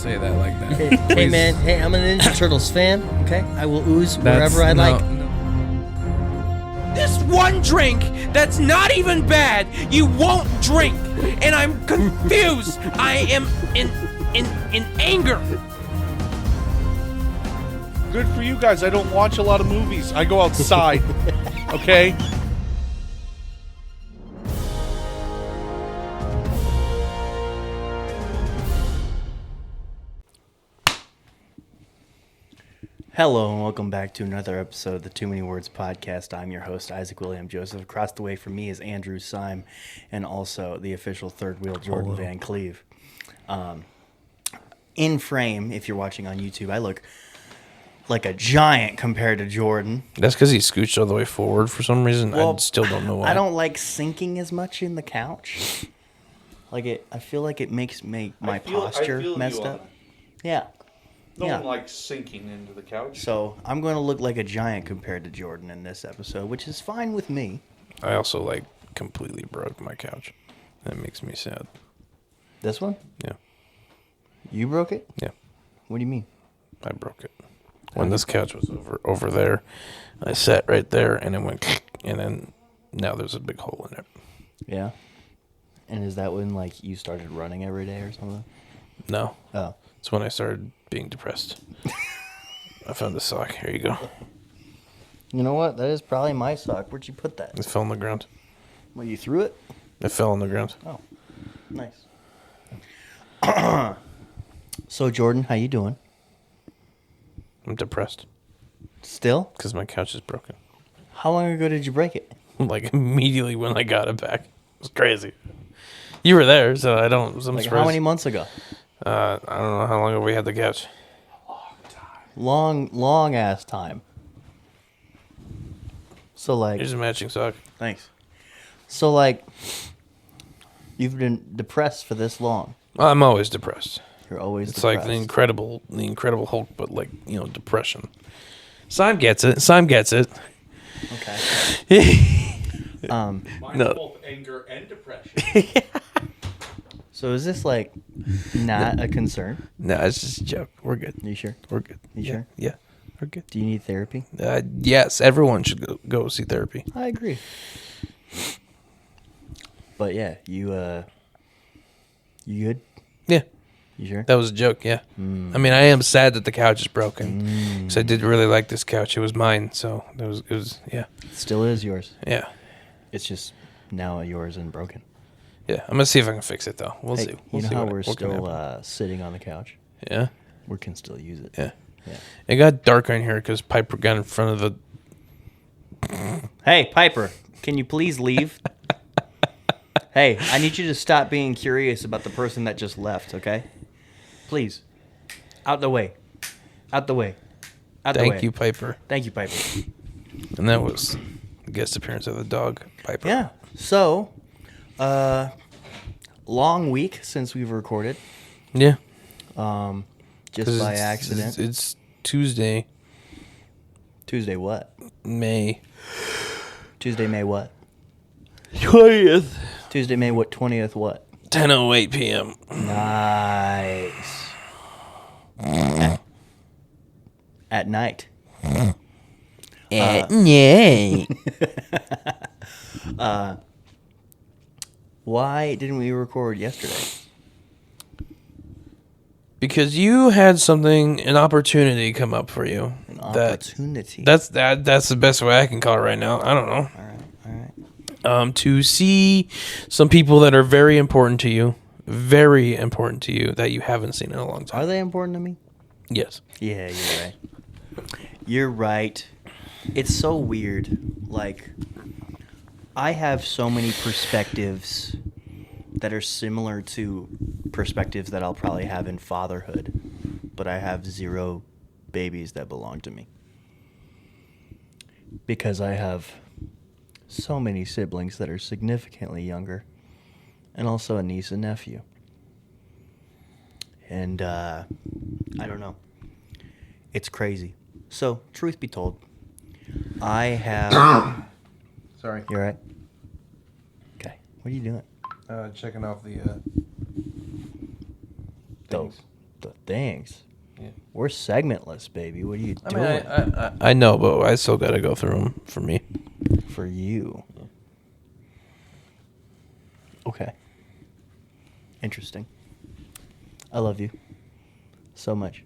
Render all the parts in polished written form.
say that like that. Hey, man. Hey, I'm a Ninja Turtles fan. Okay, I will ooze wherever I like. This one drink that's not even bad, you won't drink, and I'm confused. I am in anger. Good for you guys. I don't watch a lot of movies. I go outside. Okay? Hello and welcome back to another episode of the Too Many Words podcast. I'm your host, Isaac William Joseph. Across the way from me is Andrew Syme and also the official third wheel, Jordan Van Cleve. In frame, if you're watching on YouTube, I look like a giant compared to Jordan. That's because he scooched all the way forward for some reason. Well, I still don't know why. I don't like sinking as much in the couch. I feel like it makes my posture messed up. Yeah. No one likes sinking into the couch. So I'm going to look like a giant compared to Jordan in this episode, which is fine with me. I also completely broke my couch. That makes me sad. This one? Yeah. You broke it? Yeah. What do you mean? I broke it. When this couch was over there, I sat right there and it went, and then now there's a big hole in it. Yeah. And is that when you started running every day or something? No. Oh. It's when I started being depressed. I found the sock. Here you go. You know what? That is probably my sock. Where'd you put that? It fell on the ground. Well, you threw it? It fell on the ground. Oh. Nice. So, Jordan, how you doing? I'm depressed Still? because my couch is broken. How long ago did you break it? Immediately when I got it back. It was crazy. You were there, so I don't. I'm surprised. How many months ago? I don't know how long have we had the couch. Long ass time. So Here's a matching sock. thanks. So you've been depressed for this long. I'm always depressed. You're always It's depressed. like the Incredible Hulk, but depression. Syme gets it. Syme gets it. Okay. Mine's No. both anger and depression. So is this not a concern? No, it's just a joke. We're good. You sure? We're good. You sure? Yeah, we're good. Do you need therapy? Yes, everyone should go see therapy. I agree. But yeah, you good? Yeah, You sure? that was a joke. Yeah. I mean, I am sad that the couch is broken because I did really like this couch. It was mine, so it was yeah. It still is yours. Yeah. It's just now yours and broken. Yeah, I'm gonna see if I can fix it though. We'll Hey, see. you know how we're what can still happen. sitting on the couch? Yeah, We can still use it. yeah. Yeah. It got dark in here because Piper got in front of the. Hey, Piper, can you please leave? Hey, I need you to stop being curious about the person that just left, okay? Please. Out the way. Out the way. Out the way. Thank you, Piper. Thank you, Piper. And that was the guest appearance of the dog, Piper. Yeah. So, long week since we've recorded. Yeah. Just 'Cause by it's- accident. It's Tuesday, Tuesday what? May Tuesday, May what? 20th, Tuesday, May what? 20th what? 10:08 p.m. Nice. At night. Yay. Why didn't we record yesterday? Because you had an opportunity come up for you. An opportunity. That's the best way I can call it right now. I don't know. All right. To see some people that are very important to you that you haven't seen in a long time. Are they important to me? Yes. Yeah, you're right. You're right. It's so weird. I have so many perspectives that are similar to perspectives that I'll probably have in fatherhood, but I have 0 babies that belong to me. Because I have so many siblings that are significantly younger, and also a niece and nephew. And I don't know. It's crazy. So, truth be told, I have... Sorry. You all right? Okay. What are you doing? Checking off the Those the things. We're segmentless, baby. What are you I doing? mean, I know, but I still got to go through them for me. For you. Okay. Interesting. I love you so much.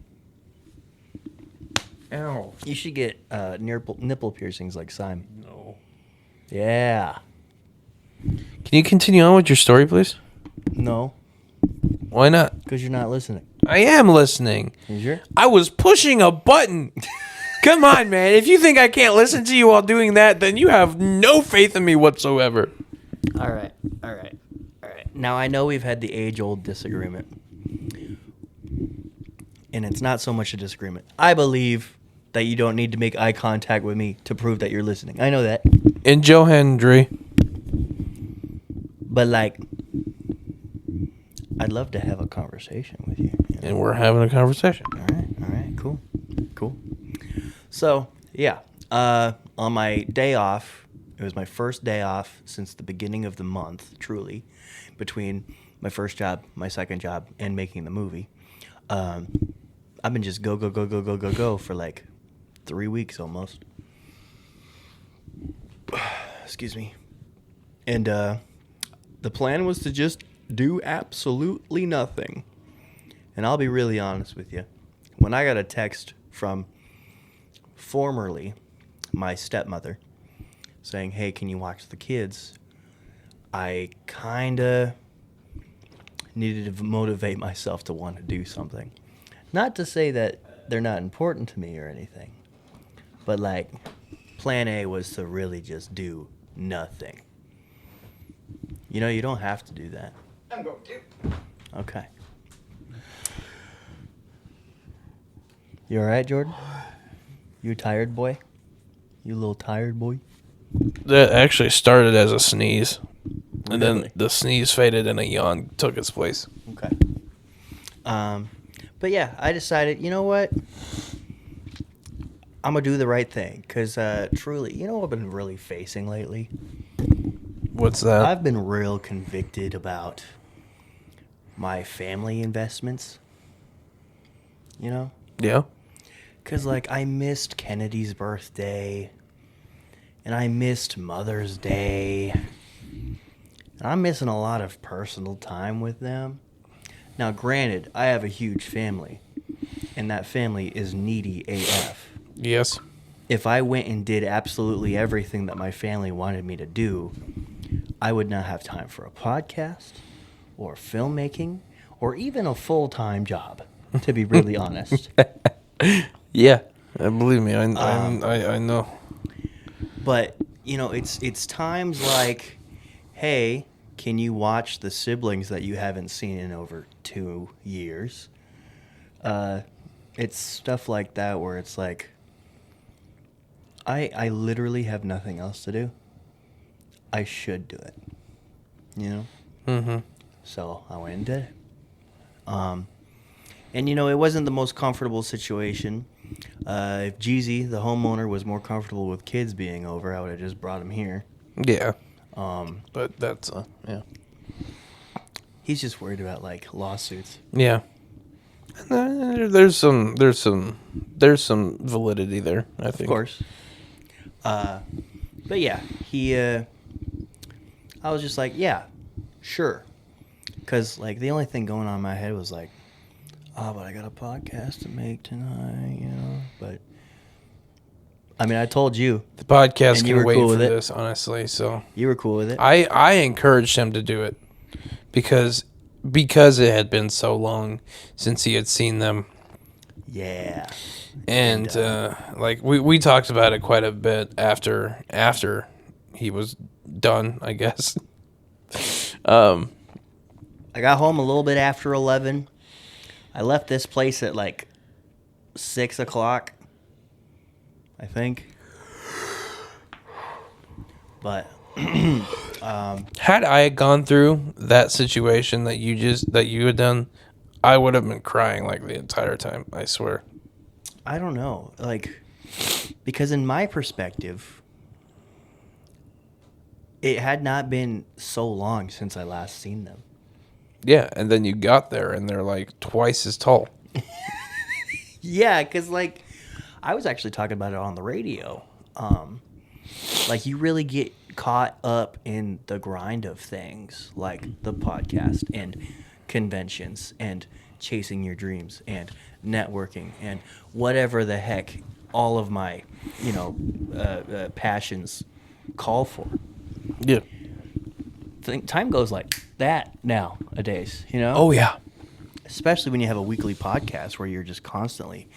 Ow. You should get nipple piercings like Simon. No. Yeah. Can you continue on with your story, please? No, Why not? because you're not listening. I am listening. You sure? I was pushing a button. Come on, man. If you think I can't listen to you while doing that, then you have no faith in me whatsoever. All right. Now, I know we've had the age-old disagreement. And it's not so much a disagreement. I believe that you don't need to make eye contact with me to prove that you're listening. I know that. And Joe Hendry. But, like, I'd love to have a conversation with you. And we're having a conversation. All right, cool. So, yeah, on my day off, it was my first day off since the beginning of the month, truly, between my first job, my second job, and making the movie. I've been just go for like 3 weeks almost. Excuse me. And the plan was to just do absolutely nothing. And I'll be really honest with you. When I got a text from formerly my stepmother saying, hey, can you watch the kids? I kind of needed to motivate myself to want to do something. Not to say that they're not important to me or anything, but like plan A was to really just do nothing. You know, you don't have to do that. I'm going to. Okay. You all right, Jordan? You a tired boy? You a little tired boy? That actually started as a sneeze. And Really? then the sneeze faded and a yawn took its place. Okay. But yeah, I decided, you know what? I'm going to do the right thing. Because truly, you know what I've been really facing lately? What's that? I've been real convicted about my family investments. You know? Yeah. Because, like, I missed Kennedy's birthday. And I missed Mother's Day. And I'm missing a lot of personal time with them. Now, granted, I have a huge family. And that family is needy AF. Yes. If I went and did absolutely everything that my family wanted me to do, I would not have time for a podcast or filmmaking or even a full-time job, to be really honest. Yeah. Believe me, I know. But, you know, it's times like, hey, can you watch the siblings that you haven't seen in over 2 years? It's stuff like that where it's like, I literally have nothing else to do. I should do it. You know? Mm-hmm. So I went and did it. And, you know, it wasn't the most comfortable situation. If Jeezy, the homeowner, was more comfortable with kids being over, I would have just brought him here. Yeah. But that's yeah. He's just worried about, like, lawsuits. Yeah. There's some validity there, I think. Of course. But yeah, I was just like, yeah, sure. Because, like, the only thing going on in my head was like, oh, but I got a podcast to make tonight, you know? But, I mean, I told you. The podcast And you can were wait cool for with it? this, honestly. So You were cool with it? I encouraged him to do it because it had been so long since he had seen them. Yeah. And like we talked about it quite a bit after he was done, I guess. I got home a little bit after 11. I left this place at like 6 o'clock, I think. But Had I gone through that situation that you had done, I would have been crying like the entire time, I swear. I don't know, like, because in my perspective, it had not been so long since I last seen them. Yeah, and then you got there and they're like twice as tall. Yeah, because, like, I was actually talking about it on the radio. Like, you really get caught up in the grind of things, like the podcast and conventions and chasing your dreams and networking and whatever the heck all of my, passions call for. Yeah. Time goes like that nowadays, Oh yeah. especially when you have a weekly podcast where you're just constantly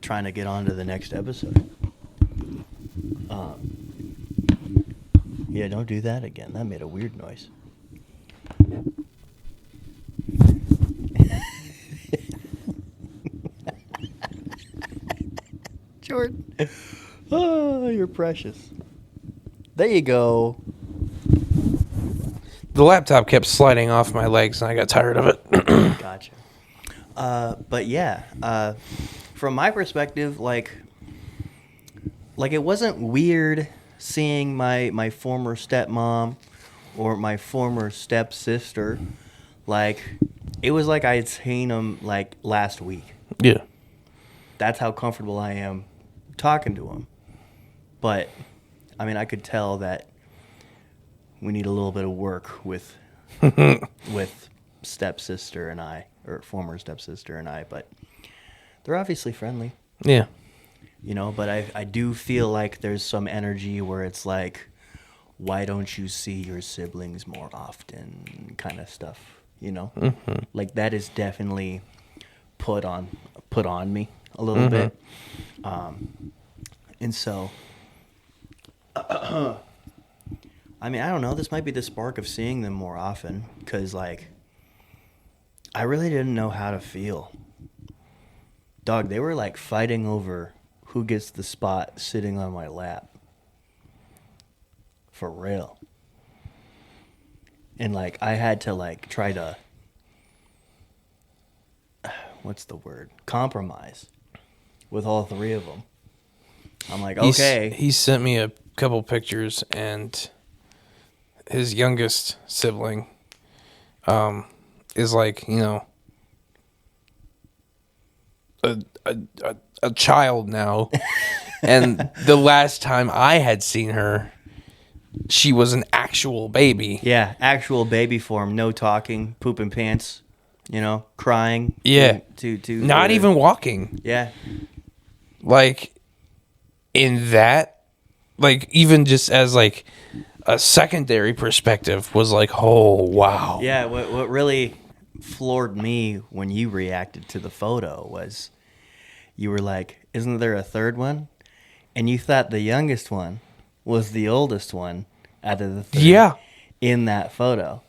trying to get on to the next episode. Yeah, don't do that again. That made a weird noise. Jordan. Oh, you're precious. There you go. The laptop kept sliding off my legs, and I got tired of it. Gotcha. But yeah, from my perspective, like it wasn't weird seeing my former stepmom or my former stepsister. Like, it was like I had seen them like last week. Yeah. That's how comfortable I am talking to them. But I mean, I could tell that we need a little bit of work with stepsister and I, or former stepsister and I, but they're obviously friendly. Yeah. But I do feel like there's some energy where it's like, why don't you see your siblings more often, kind of stuff, Mm-hmm. Like, that is definitely put on me a little bit. And so, I mean, I don't know, this might be the spark of seeing them more often, because, like, I really didn't know how to feel. Dog, they were, like, fighting over who gets the spot sitting on my lap. For real. And, like, I had to, like, try to, what's the word? Compromise with all three of them. I'm like, okay. He sent me a couple pictures, and his youngest sibling is like, a child now. And the last time I had seen her, she was an actual baby. Yeah, actual baby form, no talking, pooping pants, crying. Yeah. To Not even walking. Yeah. Like, in that, like, even just as, like, a secondary perspective was like, oh, wow. Yeah, what really floored me when you reacted to the photo was you were like, isn't there a third one? And you thought the youngest one was the oldest one out of the three in that photo.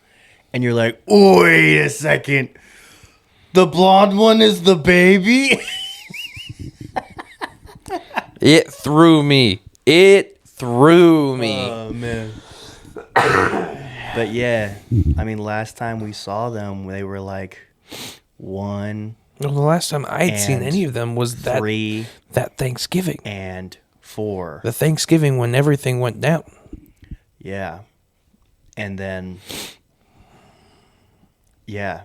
And you're like, wait a second. The blonde one is the baby? It threw me. Oh, man. But yeah, I mean, last time we saw them, they were like 1, Well, the last time I'd seen And any of them was 3, that Thanksgiving. and 4. The Thanksgiving when everything went down. Yeah. And then, yeah.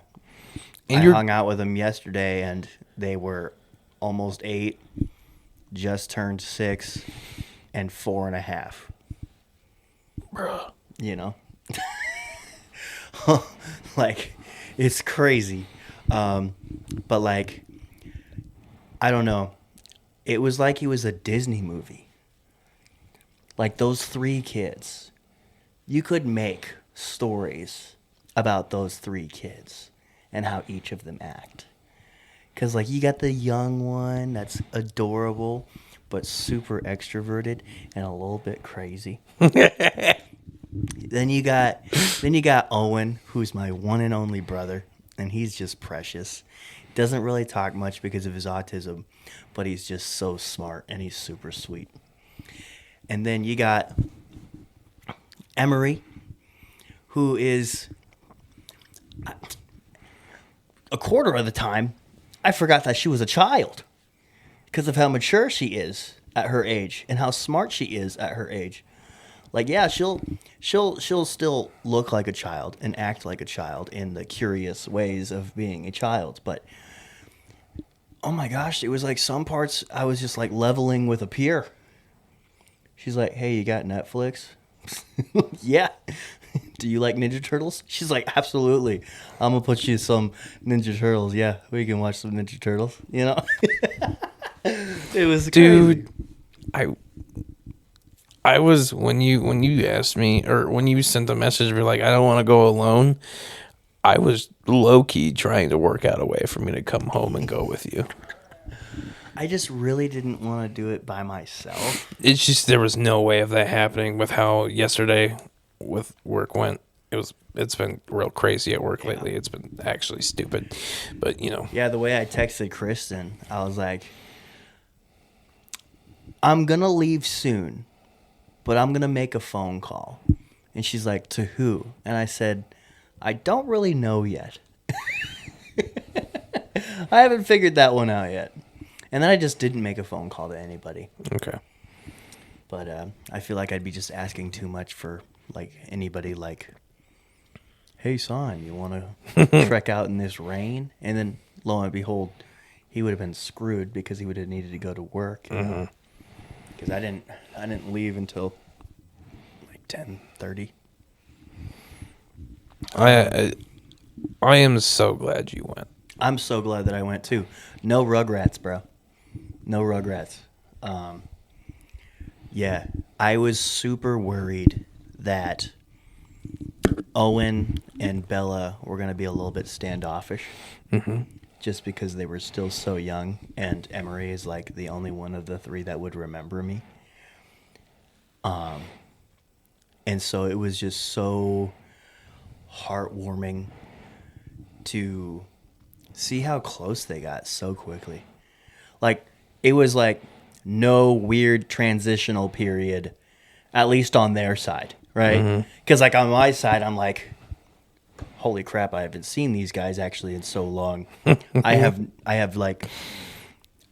And I you're hung out with them yesterday, and they were almost 8, just turned 6, and 4.5. Bruh. Like, it's crazy. But, like, I don't know. It was like it was a Disney movie. Like, those 3 kids, you could make stories about those 3 kids and how each of them act. Because, like, you got the young one that's adorable but super extroverted and a little bit crazy. Then you got Owen, who's my one and only brother, and he's just precious. Doesn't really talk much because of his autism, but he's just so smart and he's super sweet. And then you got Emery, who is a quarter of the time I forgot that she was a child because of how mature she is at her age and how smart she is at her age. Like, yeah, she'll still look like a child and act like a child in the curious ways of being a child, but oh my gosh, it was like some parts I was just like leveling with a peer. She's like, hey, you got Netflix? Yeah. Do you like Ninja Turtles? She's like, absolutely. I'm going to put you some Ninja Turtles. Yeah, we can watch some Ninja Turtles. You know? It was Dude, crazy. I was when you asked me, or when you sent the message, you're like, I don't want to go alone. I was low key trying to work out a way for me to come home and go with you. I just really didn't want to do it by myself. It's just there was no way of that happening with how yesterday with work went. It's been real crazy at work lately. It's been actually stupid, but you know. Yeah, the way I texted Kristen, I was like, I'm going to leave soon, but I'm going to make a phone call. And she's like, to who? And I said, I don't really know yet. I haven't figured that one out yet. And then I just didn't make a phone call to anybody. Okay. But I feel like I'd be just asking too much for like anybody like, hey, son, you want to trek out in this rain? And then lo and behold, he would have been screwed because he would have needed to go to work. Because I didn't leave until like 10:30. I am so glad you went. I'm so glad that I went too. No Rugrats, bro. No Rugrats. Yeah, I was super worried that Owen and Bella were going to be a little bit standoffish. Just because they were still so young, and Emery is like the only one of the three that would remember me. And so it was just so heartwarming to see how close they got so quickly. Like, it was like no weird transitional period, at least on their side, right? Because like on my side, I'm like, holy crap, I haven't seen these guys actually in so long. I have like,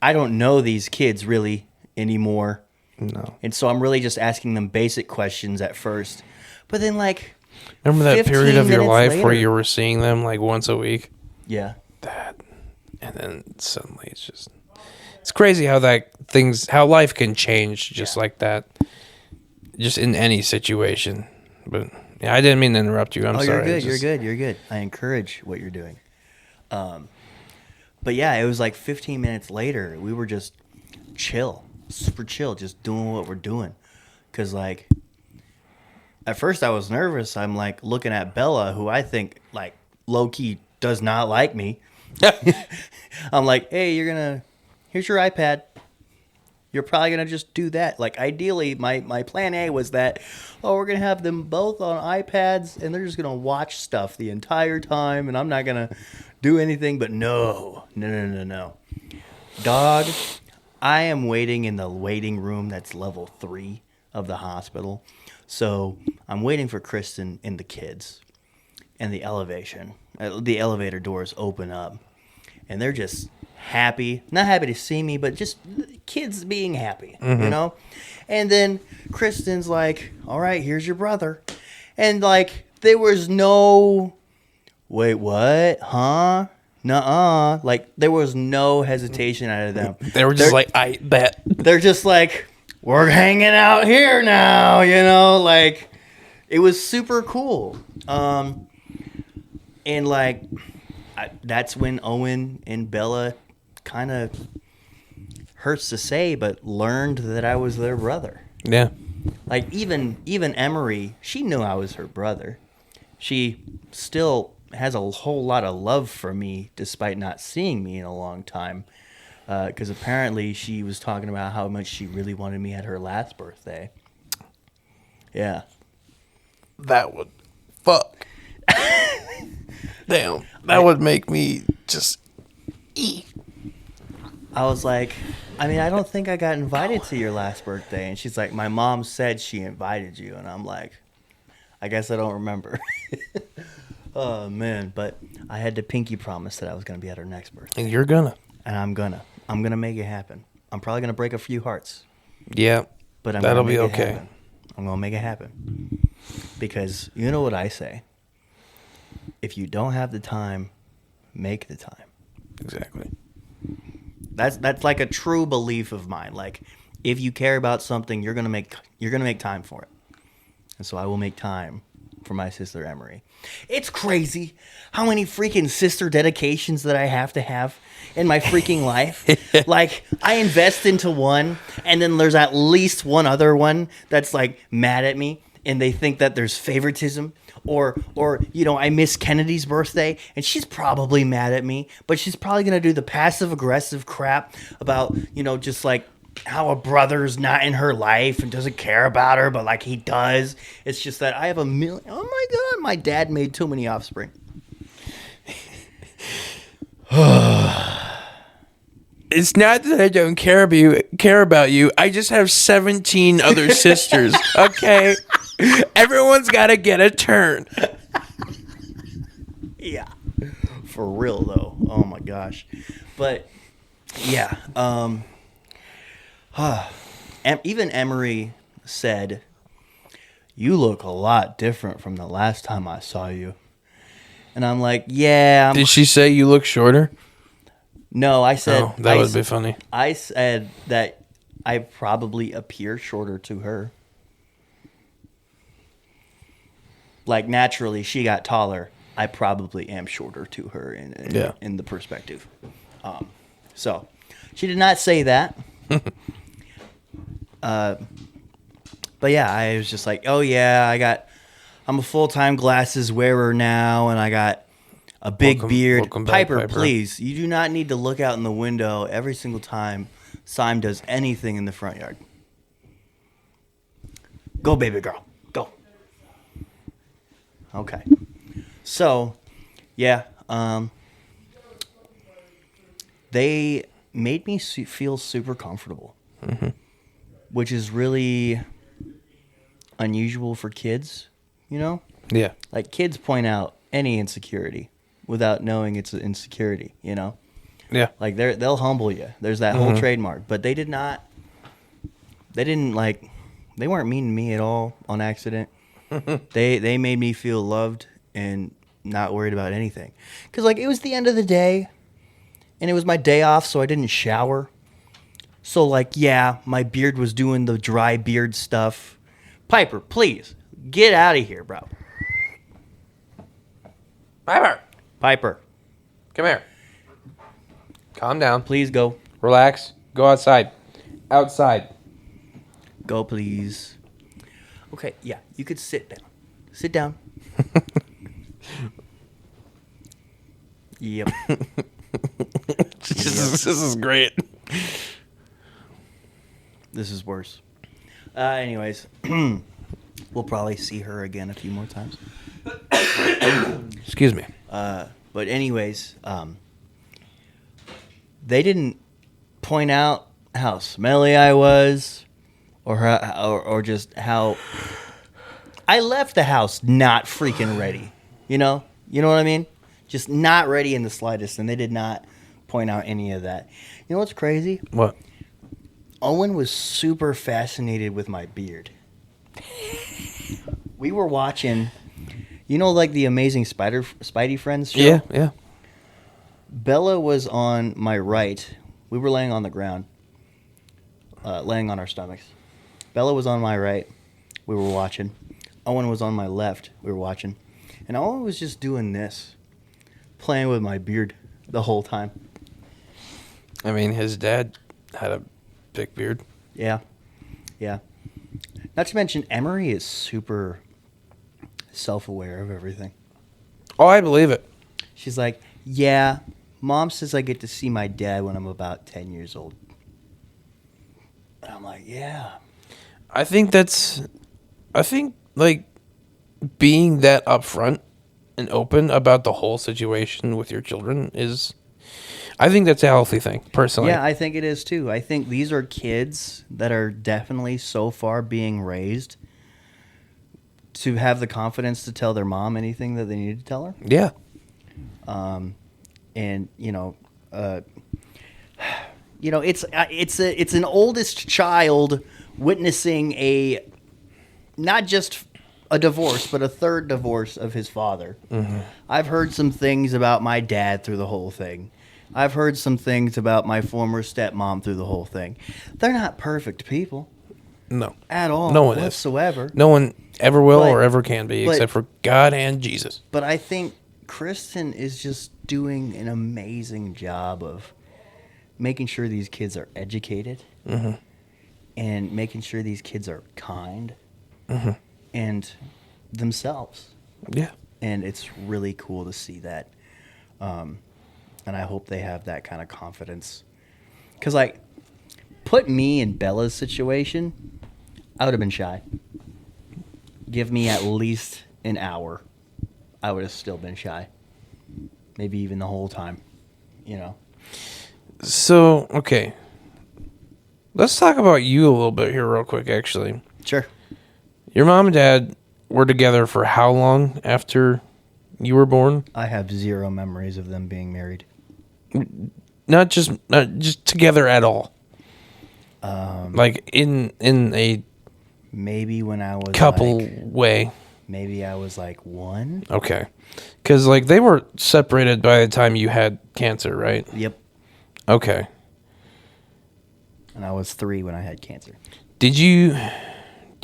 I don't know these kids really anymore. No. And so I'm really just asking them basic questions at first. But then like, Remember that period 15 of your minutes life where later- you were seeing them like once a week? yeah. That, and then suddenly it's crazy how how life can change just like that, just in any situation. But yeah, I didn't mean to interrupt you. I'm sorry. You're good. It's You're good. I encourage what you're doing. But yeah, it was like 15 minutes later. We were just chill, super chill, just doing what we're doing. Because like, at first I was nervous. I'm like looking at Bella, who I think like low key does not like me. I'm like, hey, here's your iPad. You're probably going to just do that. Like, ideally, my plan A was that, we're going to have them both on iPads, and they're just going to watch stuff the entire time, and I'm not going to do anything. But no. Dog, I am waiting in the waiting room that's level 3 of the hospital. So I'm waiting for Kristen and the kids, and the elevator doors open up, and they're just happy, not happy to see me, but just kids being happy, you know? And then Kristen's like, all right, here's your brother. And like, there was no, wait, what? Huh? Nuh-uh. Like, there was no hesitation out of them. They were just like, I bet. They're just like, we're hanging out here now, you know? Like, it was super cool. And like, that's when Owen and Bella kind of, hurts to say, but learned that I was their brother. Yeah. Like even Emery, she knew I was her brother. She still has a whole lot of love for me despite not seeing me in a long time. Because apparently she was talking about how much she really wanted me at her last birthday. Yeah. That would fuck. Damn. That would make me just eat. I was like, I mean, I don't think I got invited to your last birthday. And she's like, my mom said she invited you. And I'm like, I guess I don't remember. Oh, man. But I had to pinky promise that I was going to be at her next birthday. And you're gonna. And I'm going to make it happen. I'm probably going to break a few hearts. Yeah. But I'm That'll gonna be make it okay. happen. I'm going to make it happen. Because you know what I say? If you don't have the time, make the time. Exactly. That's like a true belief of mine. Like, if you care about something, you're gonna make time for it. And so I will make time for my sister Emery. It's crazy how many freaking sister dedications that I have to have in my freaking life. Like, I invest into one, and then there's at least one other one that's like mad at me, and they think that there's favoritism. Or I miss Kennedy's birthday, and she's probably mad at me, but she's probably gonna do the passive aggressive crap about, just like how a brother's not in her life and doesn't care about her, but like he does. It's just that I have a million. Oh my God, my dad made too many offspring. It's not that I don't care about you. I just have 17 other sisters. Okay, everyone's got to get a turn. Yeah, for real though. Oh my gosh, but yeah. Even Emery said, "You look a lot different from the last time I saw you." And I'm like, "Yeah." Did she say you look shorter? No, I said Oh, that would be funny. I said that I probably appear shorter to her. Like, naturally, she got taller. I probably am shorter to her in the perspective. So she did not say that. But yeah, I was just like, oh yeah, I'm a full-time glasses wearer now, and I got a big beard. Welcome back, Piper, please, you do not need to look out in the window every single time Sime does anything in the front yard. Go, baby girl, go. Okay. So, yeah, they made me feel super comfortable, which is really unusual for kids, Yeah. Like, kids point out any insecurity without knowing it's an insecurity, Yeah. Like, they'll humble you. There's that whole trademark, but they didn't they weren't mean to me at all on accident. They made me feel loved and not worried about anything. Because, like, it was the end of the day, and it was my day off, so I didn't shower. So, like, yeah, my beard was doing the dry beard stuff. Piper, please, get out of here, bro. Piper, Come here. Calm down. please go. Relax. Go outside. Outside. Go, please. Okay, yeah, you could sit down. Sit down. Yep. This is great. This is worse. Anyways, we'll probably see her again a few more times. Excuse me. But anyways, they didn't point out how smelly I was, or just how I left the house not freaking ready. You know what I mean? Just not ready in the slightest, and they did not point out any of that. You know what's crazy? What? Owen was super fascinated with my beard. We were watching, like the Amazing Spidey Friends show? Yeah, yeah. Bella was on my right. We were laying on the ground, laying on our stomachs. Bella was on my right. We were watching. Owen was on my left. We were watching. And Owen was just doing this, playing with my beard the whole time. I mean, his dad had a big beard. Yeah. Yeah. Not to mention, Emery is super self-aware of everything. Oh, I believe it. She's like, yeah, Mom says I get to see my dad when I'm about 10 years old. And I'm like, yeah. I think like being that upfront and open about the whole situation with your children I think that's a healthy thing, personally. Yeah, I think it is too. I think these are kids that are definitely so far being raised to have the confidence to tell their mom anything that they need to tell her. Yeah. And it's an oldest child witnessing not just a divorce, but a third divorce of his father. Mm-hmm. I've heard some things about my dad through the whole thing, I've heard some things about my former stepmom through the whole thing. They're not perfect people No. at all, No one is. whatsoever. No one ever will But- or ever can be, but- except for God and Jesus. But I think Kristen is just doing an amazing job of making sure these kids are educated and making sure these kids are kind and themselves. Yeah. And it's really cool to see that. And I hope they have that kind of confidence. Because, like, put me in Bella's situation, I would have been shy. Give me at least an hour, I would have still been shy. Maybe even the whole time, you know? So, okay. Let's talk about you a little bit here, real quick, actually. Sure. Your mom and dad were together for how long after you were born? I have zero memories of them being married. Not just together at all. Like in a Maybe when I was couple like, way. maybe I was like 1. Okay. Because, like, they were separated by the time you had cancer, right? Yep. Okay. And I was 3 when I had cancer. Do you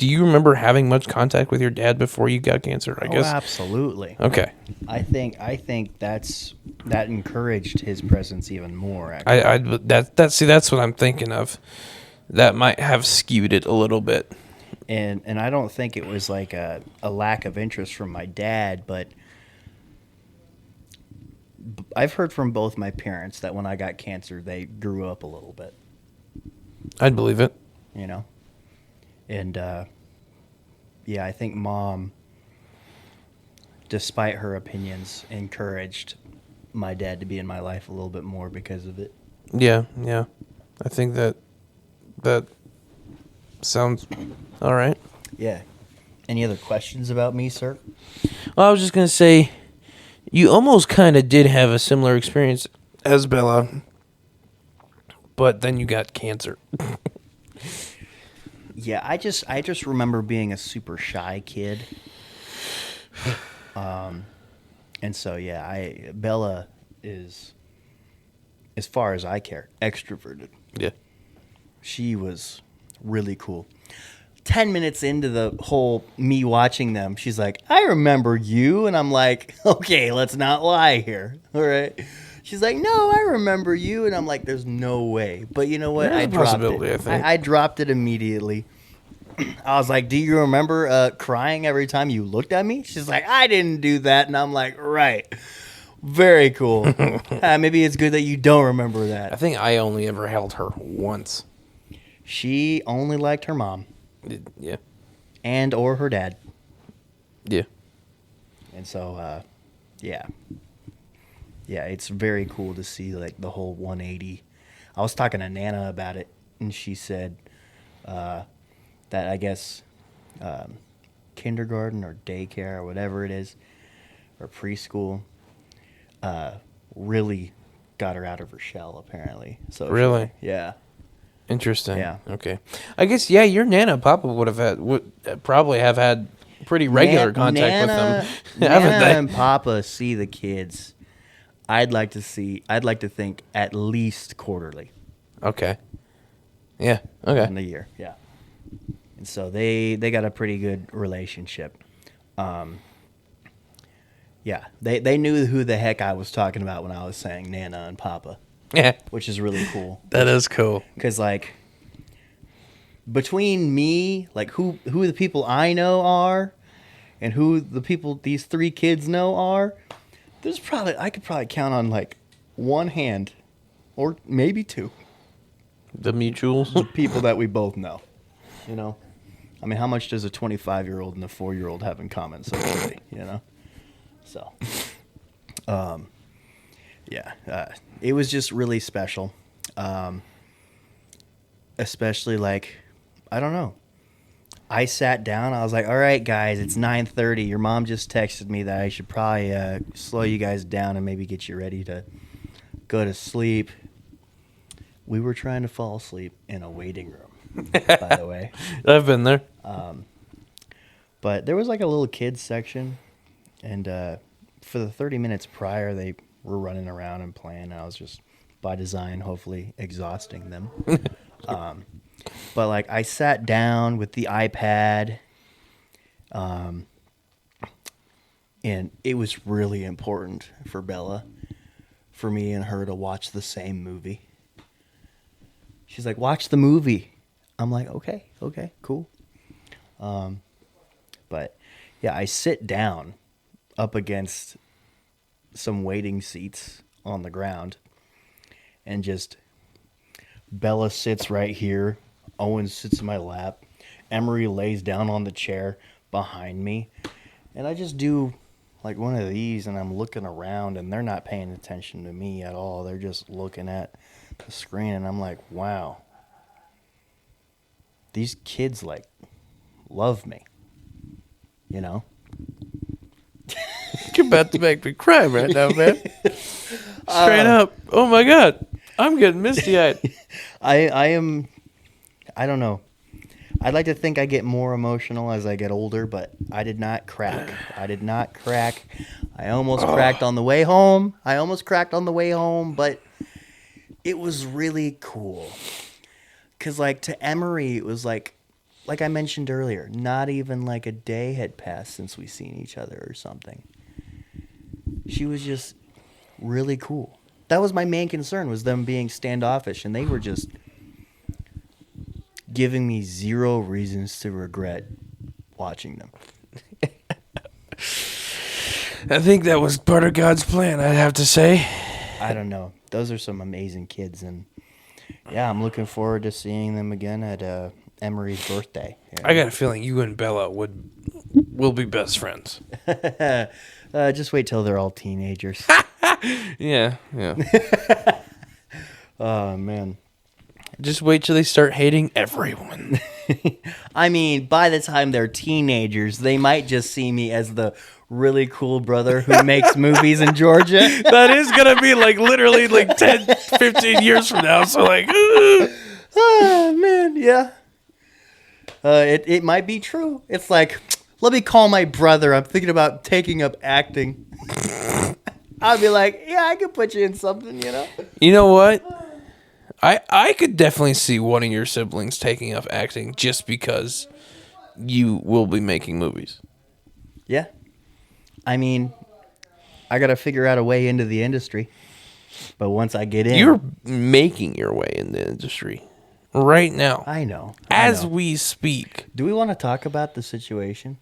remember having much contact with your dad before you got cancer, I guess? Oh, absolutely. Okay. I think that encouraged his presence even more. Actually. That's what I'm thinking of. That might have skewed it a little bit. And I don't think it was like a lack of interest from my dad, but I've heard from both my parents that when I got cancer, they grew up a little bit, I'd believe it. you know? And, yeah, I think Mom, despite her opinions, encouraged my dad to be in my life a little bit more because of it. Yeah. I think that sounds all right. Yeah. Any other questions about me, sir? Well, I was just going to say, you almost kind of did have a similar experience as Bella, but then you got cancer. Yeah, I just remember being a super shy kid. And so yeah, Bella is, as far as I care, extroverted. Yeah. She was really cool. 10 minutes into the whole me watching them, she's like, I remember you. And I'm like, okay, let's not lie here. All right. She's like, no, I remember you. And I'm like, there's no way. But you know what? There's I a dropped possibility, it. I think. I dropped it immediately. I was like, do you remember crying every time you looked at me? She's like, I didn't do that. And I'm like, right. Very cool. Maybe it's good that you don't remember I that. think I only ever held her once. She only liked her mom Yeah. and or her dad. Yeah. And so, yeah. Yeah, it's very cool to see, like, the whole 180. I was talking to Nana about it, and she said that, I guess, kindergarten or daycare or whatever it is, or preschool, really got her out of her shell, apparently. So Really? yeah. Interesting. Yeah. Okay. I guess, yeah, your Nana and Papa would probably have had pretty regular contact with them, haven't Nana they? and Papa see the kids. I'd like to think at least quarterly Okay. Yeah. Okay. in the year. Yeah. And so they got a pretty good relationship. Yeah, they knew who the heck I was talking about when I was saying Nana and Papa, Yeah. which is really cool. That is cool. Because, like, between me, like, who the people I know are and who the people these 3 kids know are, I could probably count on, like, one hand or maybe 2 The mutuals. people that we both know, you know? I mean, how much does a 25-year-old and a 4-year-old have in common, so to say, you know? So, yeah, it was just really special. Especially, like, I don't know. I sat down. I was like, all right, guys, it's 9:30. Your mom just texted me that I should probably slow you guys down and maybe get you ready to go to sleep. We were trying to fall asleep in a waiting room, by the way. I've been there. But there was like a little kids section, and for the 30 minutes prior, they were running around and playing. And I was just by design, hopefully exhausting them. But like I sat down with the iPad, and it was really important for Bella, for me and her to watch the same movie. She's like, watch the movie. I'm like, okay, cool. But yeah, I sit down up against some waiting seats on the ground, and just Bella sits right here. Owen sits in my lap. Emery lays down on the chair behind me. And I just do like one of these, and I'm looking around, and they're not paying attention to me at all. They're just looking at the screen, and I'm like, wow. These kids, like, love me. You know? You're about to make me cry right now, man. Straight up. Oh my God. I'm getting misty-eyed. I don't know. I'd like to think I get more emotional as I get older, but I did not crack. I almost cracked on the way home. But it was really cool. Because, like, to Emery, it was like I mentioned earlier, not even like a day had passed since we seen each other or something. She was just really cool. That was my main concern, was them being standoffish, and they were just giving me zero reasons to regret watching them. I think that was part of God's plan, I'd have to say. I don't know. Those are some amazing kids, and yeah, I'm looking forward to seeing them again at Emery's birthday. I got a feeling you and Bella will be best friends. Just wait till they're all teenagers. Yeah. Oh, man. Just wait till they start hating everyone. I mean, by the time they're teenagers, they might just see me as the really cool brother who makes movies in Georgia. That is going to be like literally like 10, 15 years from now. So like, Oh, man, yeah. It might be true. It's like, let me call my brother. I'm thinking about taking up acting. I'll be like, yeah, I could put you in something, you know? You know what? I could definitely see one of your siblings taking up acting just because you will be making movies. Yeah. I mean, I got to figure out a way into the industry. But once I get in... You're making your way in the industry right now. I know. As we speak. Do we want to talk about the situation?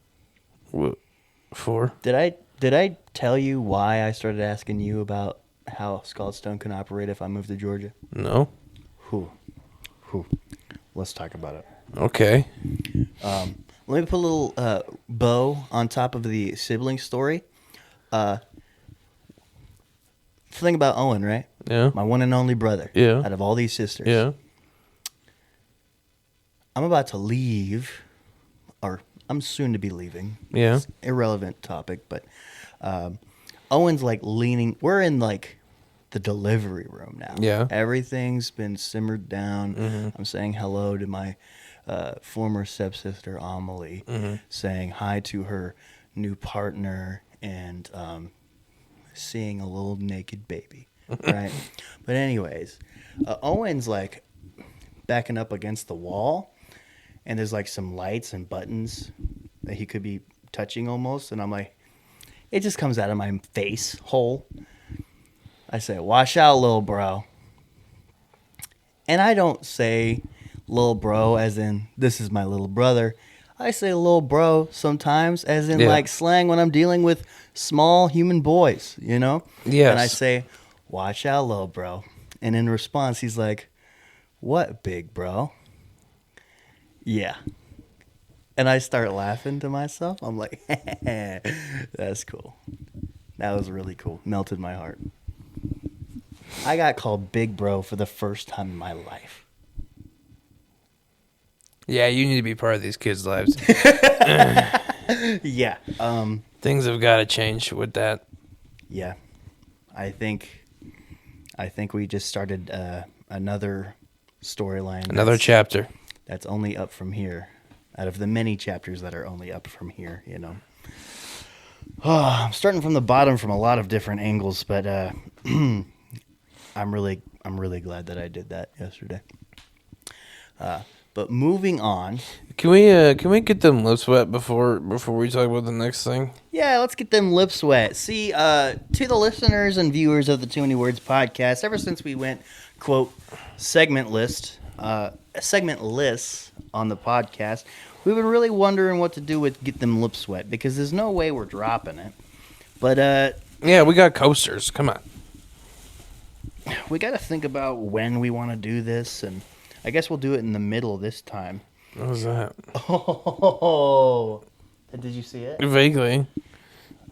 For? Did I tell you why I started asking you about how Scald Stone can operate if I move to Georgia? No. Who? Let's talk about it. Okay. Let me put a little bow on top of the sibling story. Thing about Owen, right? Yeah. My one and only brother. Yeah. Out of all these sisters. Yeah. I'm about to leave, or I'm soon to be leaving. Yeah. It's an irrelevant topic, but Owen's like leaning. We're in like the delivery room now. Yeah. Everything's been simmered down. Mm-hmm. I'm saying hello to my former stepsister, Amelie, saying hi to her new partner, and seeing a little naked baby, right? But anyways, Owen's like backing up against the wall, and there's like some lights and buttons that he could be touching almost, and I'm like, it just comes out of my face hole. I say, watch out, little bro. And I don't say little bro as in this is my little brother. I say little bro sometimes as in like slang when I'm dealing with small human boys, you know? Yes. And I say, watch out, little bro. And in response, he's like, what, big bro? Yeah. And I start laughing to myself. I'm like, that's cool. That was really cool. Melted my heart. I got called big bro for the first time in my life. Yeah, you need to be part of these kids' lives. Yeah. Things have got to change with that. Yeah. I think we just started another storyline. Another chapter. That's only up from here. Out of the many chapters that are only up from here, you know. Oh, I'm starting from the bottom from a lot of different angles, but I'm really glad that I did that yesterday. But moving on. Can we get them lips wet before we talk about the next thing? Yeah, let's get them lips wet. See, to the listeners and viewers of the Too Many Words podcast, ever since we went, quote, segmentless on the podcast, we've been really wondering what to do with Get Them Lips Wet, because there's no way we're dropping it. But, yeah, we got coasters. Come on. we got to think about when we want to do this, and I guess we'll do it in the middle this time. What was that? Oh, did you see it? Vaguely.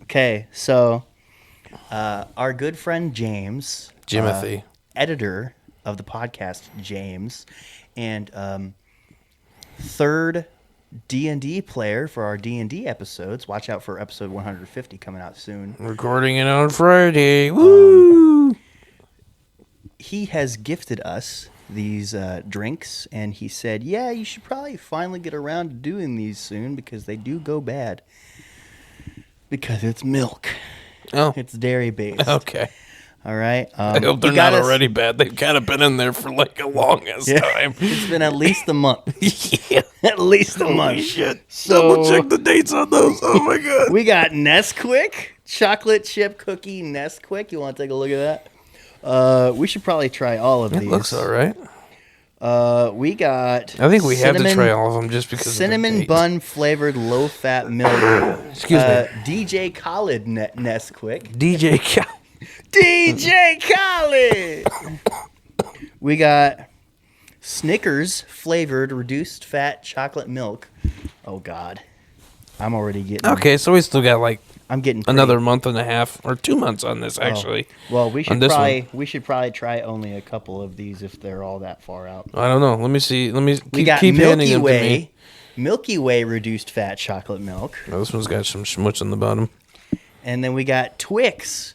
Okay, so our good friend James, Jimothy. editor of the podcast, James, and third D&D player for our D&D episodes. Watch out for episode 150 coming out soon. Recording it on Friday. Woo! He has gifted us these drinks, and he said, yeah, you should probably finally get around to doing these soon, because they do go bad. Because it's milk. Oh, It's dairy-based. okay. All right? I hope they're he not got us- already bad. They've kind of been in there for like a longest time. It's been at least a month. Yeah. At least a month. Holy shit. So- Double check the dates on those. Oh my god. We got Nesquik, chocolate chip cookie Nesquik. You want to take a look at that? We should probably try all of It these. looks all right. We got. I think we have to cinnamon- try all of them just because Cinnamon of the date. bun flavored low fat milk. Excuse me. DJ Khaled Nesquik. DJ Cal. DJ Khaled. We got Snickers flavored reduced fat chocolate milk. Oh God, I'm already getting. Okay, so we still got like I'm getting pretty- another month and a half or 2 months on this actually. Well, we on should this probably try only a couple of these if they're all that far out. I don't know. Let me see. Let me We got keep handing Milky them to Way, me. Milky Way reduced fat chocolate milk, Oh, this one's got some schmutz on the bottom. and then we got Twix,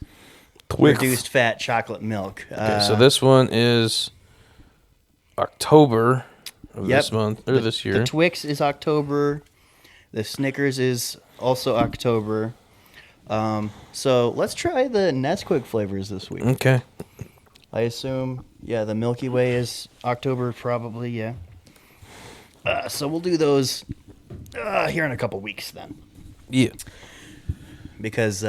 Twix. reduced fat chocolate milk. Okay, so this one is October of Yep. this month or this year. The Twix is October. The Snickers is also October. So let's try the Nesquik flavors this week. Okay. I assume, yeah, the Milky Way is October probably, yeah. So we'll do those here in a couple weeks then. Yeah. Because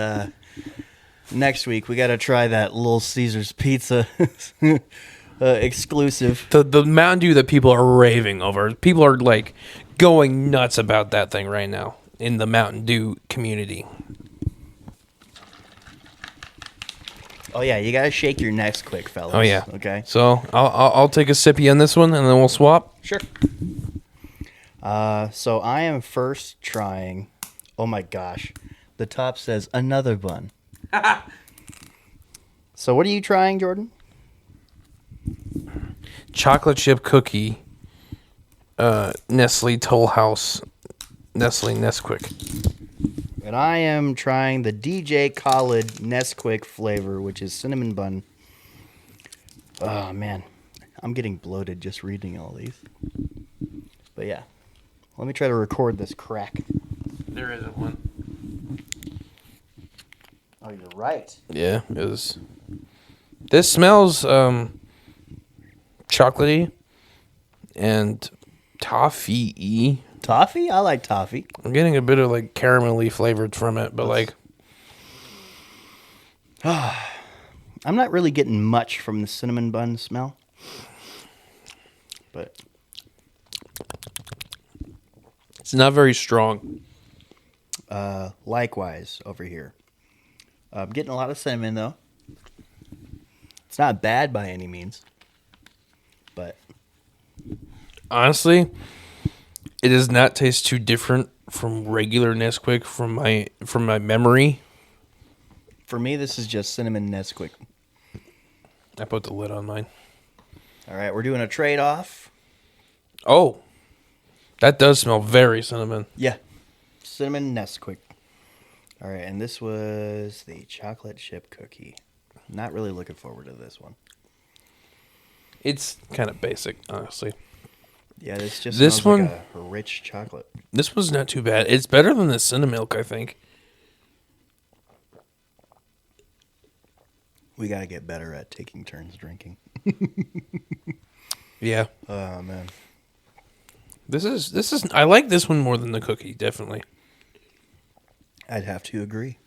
next week we got to try that Little Caesars pizza exclusive. The Mountain Dew that people are raving over. People are like going nuts about that thing right now in the Mountain Dew community. Oh yeah, you got to shake your necks quick, fellas. Oh yeah. Okay. So I'll take a sippy on this one and then we'll swap. Sure. So I am first trying. Oh my gosh, the top says another bun. So what are you trying, Jordan? Chocolate chip cookie. Nestle Toll House. Nestle Nesquik. And I am trying the DJ Khaled Nesquik flavor, which is cinnamon bun. Oh man, I'm getting bloated just reading all these. But yeah, let me try to record this crack. There isn't one. Oh, you're right. Yeah, it was. This smells chocolatey and toffee-y. Toffee? I like toffee. I'm getting a bit of like caramelly flavored from it, but like I'm not really getting much from the cinnamon bun smell. But it's not very strong. likewise over here. I'm getting a lot of cinnamon though. It's not bad by any means. But Honestly, it does not taste too different from regular Nesquik from my memory. for me, this is just cinnamon Nesquik. I put the lid on mine. All right, we're doing a trade-off. Oh, that does smell very cinnamon. Yeah, cinnamon Nesquik. All right, and this was the chocolate chip cookie. Not really looking forward to this one. It's kind of basic, honestly. Yeah, this just This smells one- like a rich chocolate. This one's not too bad. It's better than the cinnamon milk, I think. We gotta get better at taking turns drinking. Yeah. Oh man. This is I like this one more than the cookie, definitely. I'd have to agree.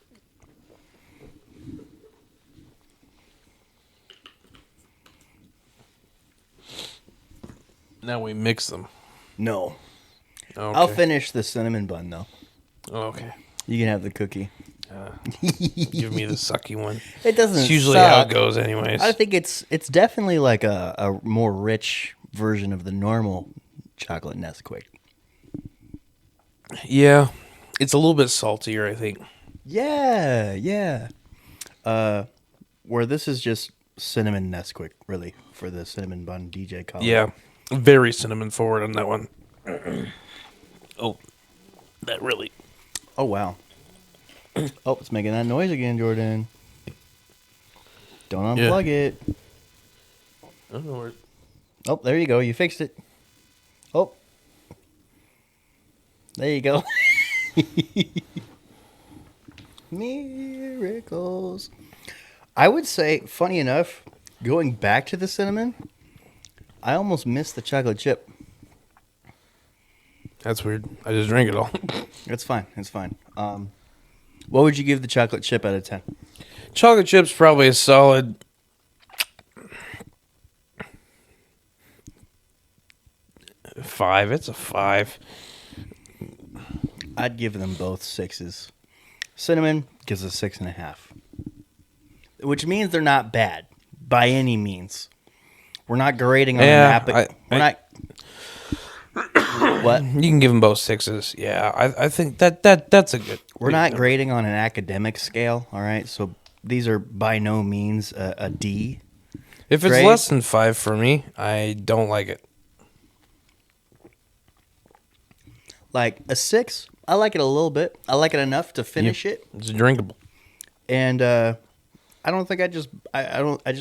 Now we mix them. No. Okay. I'll finish the cinnamon bun though. Okay. You can have the cookie. Give me the sucky one. It doesn't. It's usually how it suck. goes anyways. I think it's definitely like a more rich version of the normal chocolate Nesquik. Yeah. It's a little bit saltier, I think. Yeah, yeah. Where this is just cinnamon Nesquik, really, for the cinnamon bun DJ color. Yeah. Very cinnamon forward on that one. Oh. That really. Oh wow. Oh, it's making that noise again, Jordan. Don't unplug it. I don't know where. Oh, there you go. You fixed it. Oh. There you go. Miracles. I would say, funny enough, going back to the cinnamon, I almost missed the chocolate chip. That's weird. I just drank it all. It's fine. It's fine. What would you give the chocolate chip out of 10? Chocolate chip's probably a solid 5. It's a 5. I'd give them both 6s. Cinnamon gives a 6.5, which means they're not bad by any means. We're not grading on Yeah, we're not. What? You can give them both 6s. Yeah, I think that's a good. We're not grading on an academic scale, all right? So these are by no means a D. If it's grade. less than 5 for me, I don't like it. Like a 6, I like it a little bit. I like it enough to finish it, It's drinkable. and I don't think I just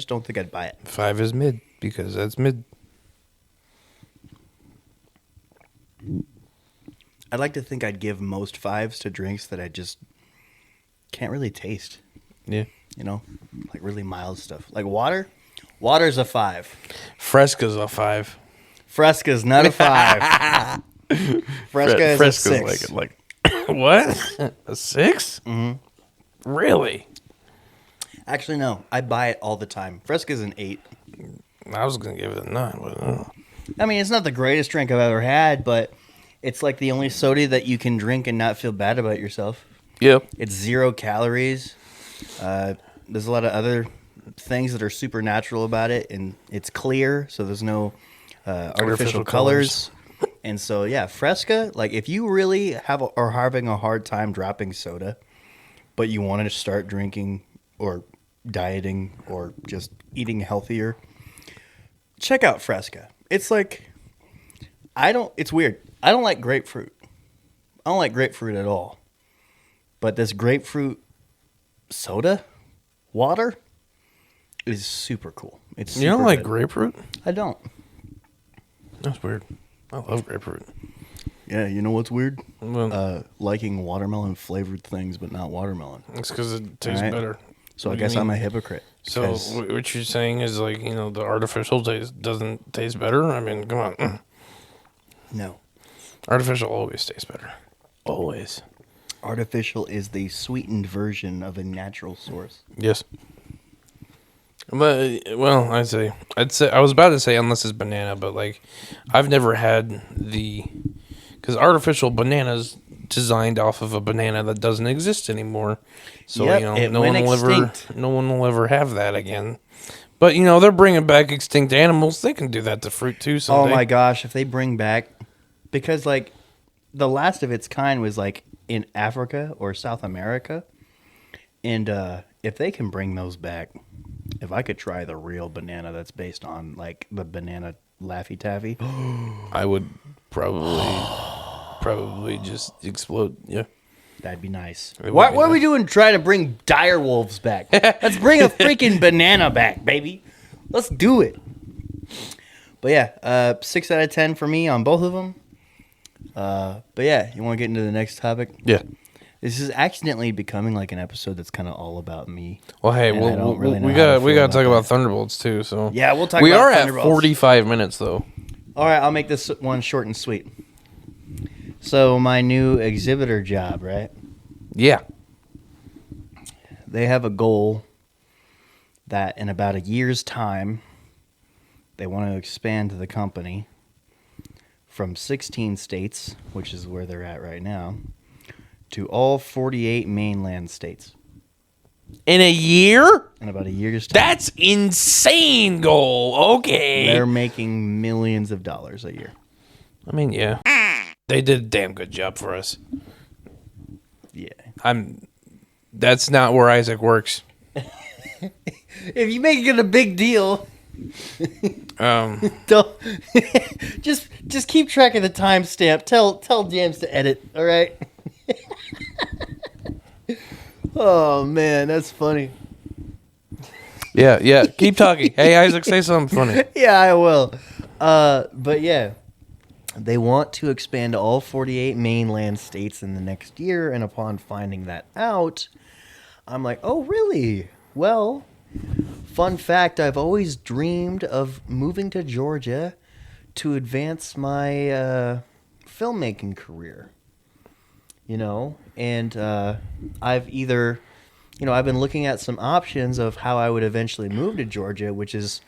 don't think I'd buy it. 5 is mid because that's mid. I'd like to think I'd give most 5s to drinks that I just can't really taste. Yeah. You know, like really mild stuff, like water. Water's a 5. Fresca's a 5. Fresca's not a 5. Fresca is a 6. like what? A 6? Mm-hmm. Really? Actually, no. I buy it all the time. Fresca's an 8. I was gonna give it a 9, but I mean, it's not the greatest drink I've ever had, but it's like the only soda that you can drink and not feel bad about yourself. yep. It's 0 calories. There's a lot of other things that are supernatural about it, and it's clear, so there's no artificial colors. And so, yeah, Fresca, like if you really are having a hard time dropping soda, but you want to start drinking or dieting or just eating healthier, check out Fresca. It's like, it's weird. I don't like grapefruit. I don't like grapefruit at all. But this grapefruit soda, water, is super cool. It's super You don't like good. grapefruit? I don't. That's weird. I love grapefruit. Yeah, you know what's weird? Well, Liking watermelon flavored things, but not watermelon. it's because it tastes Alright. better. So What I do you guess I'm a mean? hypocrite. So because- what you're saying is like, the artificial taste doesn't taste better? I mean, come on. no, Artificial always tastes better. Always. artificial is the sweetened version of a natural source. Yes. But well, I'd say I was about to say unless it's banana, but like I've never had because artificial bananas designed off of a banana that doesn't exist anymore. So Yep, it no went one will extinct. no one will ever have that again. But they're bringing back extinct animals. They can do that to fruit too. Someday. Oh my gosh, if they bring back, because like the last of its kind was like in Africa or South America, and if they can bring those back, if I could try the real banana that's based on like the banana Laffy Taffy, I would probably just explode. Yeah. that'd be nice. It would What be are we nice. doing trying to bring dire wolves back? Let's bring a freaking banana back, baby. Let's do it. But yeah, 6 out of 10 for me on both of them. But yeah, you want to get into the next topic? Yeah. This is accidentally becoming like an episode that's kind of all about me. Well, hey, And I don't really know we how to got we feel got to talk about about that. Thunderbolts too. So Yeah, we'll talk We about are at Thunderbolts. 45 minutes though. All right, I'll make this one short and sweet. So my new exhibitor job, right? Yeah. They have a goal that in about a year's time, they want to expand the company from 16 states, which is where they're at right now, to all 48 mainland states In a year? in about a year's time. That's insane goal. Okay. They're making millions of dollars a year. I mean, yeah. They did a damn good job for us. Yeah. That's not where Isaac works. If you make it a big deal, don't just keep track of the timestamp. Tell James to edit. All right. Oh man, that's funny. Yeah. Keep talking. Hey, Isaac, say something funny. Yeah, I will. But yeah, they want to expand to all 48 mainland states in the next year, and upon finding that out, I'm like, oh really? Well, fun fact, I've always dreamed of moving to Georgia to advance my filmmaking career. And I've been looking at some options of how I would eventually move to Georgia, which is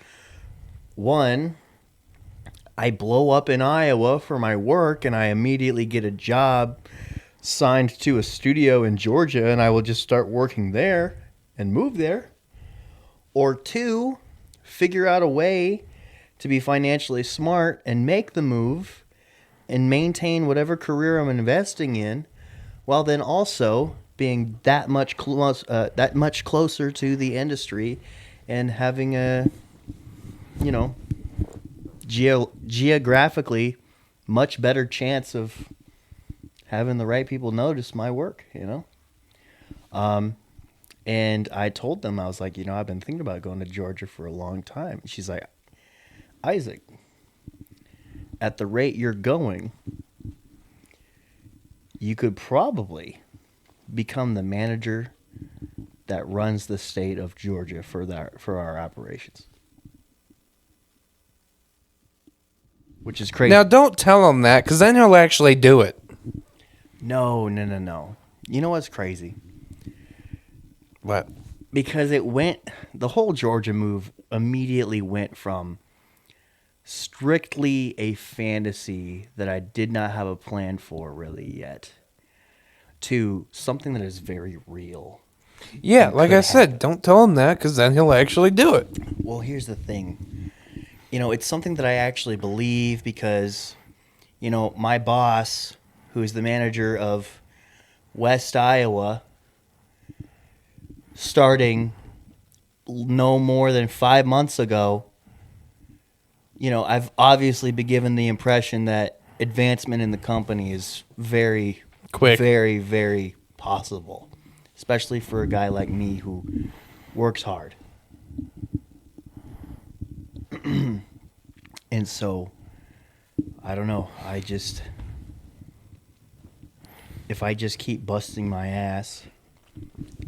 one, I blow up in Iowa for my work and I immediately get a job signed to a studio in Georgia and I will just start working there and move there. Or two, figure out a way to be financially smart and make the move and maintain whatever career I'm investing in, while then also being that much closer to the industry and having a, geographically much better chance of having the right people notice my work, And I told them, I was like, I've been thinking about going to Georgia for a long time. She's like, Isaac, at the rate you're going, you could probably become the manager that runs the state of Georgia for our operations. Which is crazy. Now, don't tell him that, because then he'll actually do it. No. You know what's crazy? What? Because the whole Georgia move immediately went from strictly a fantasy that I did not have a plan for really yet to something that is very real. Yeah, like I said, don't tell him that, because then he'll actually do it. Well, here's the thing. It's something that I actually believe because, my boss, who is the manager of West Iowa, starting no more than 5 months ago, I've obviously been given the impression that advancement in the company is very Quick. very, very possible, especially for a guy like me who works hard. And so, I don't know. If I just keep busting my ass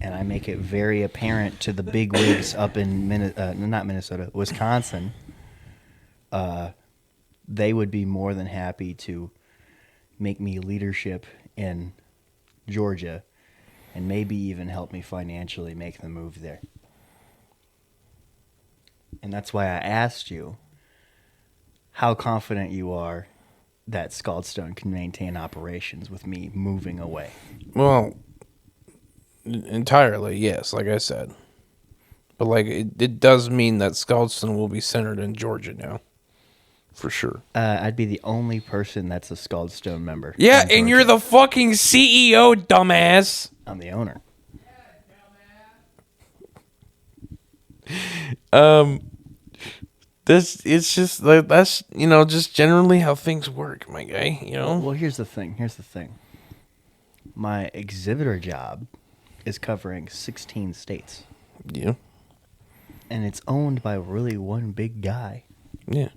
and I make it very apparent to the big wigs up in Wisconsin, they would be more than happy to make me leadership in Georgia and maybe even help me financially make the move there. And that's why I asked you how confident you are that Scaldstone can maintain operations with me moving away. Well, entirely, yes, like I said. But, it does mean that Scaldstone will be centered in Georgia now. For sure. I'd be the only person that's a Scaldstone member. Yeah, in and you're Georgia. the fucking CEO, dumbass. I'm the owner. It's just that's just generally how things work, my guy. Well, here's the thing. My exhibitor job is covering 16 states. Yeah. And it's owned by really one big guy. Yeah.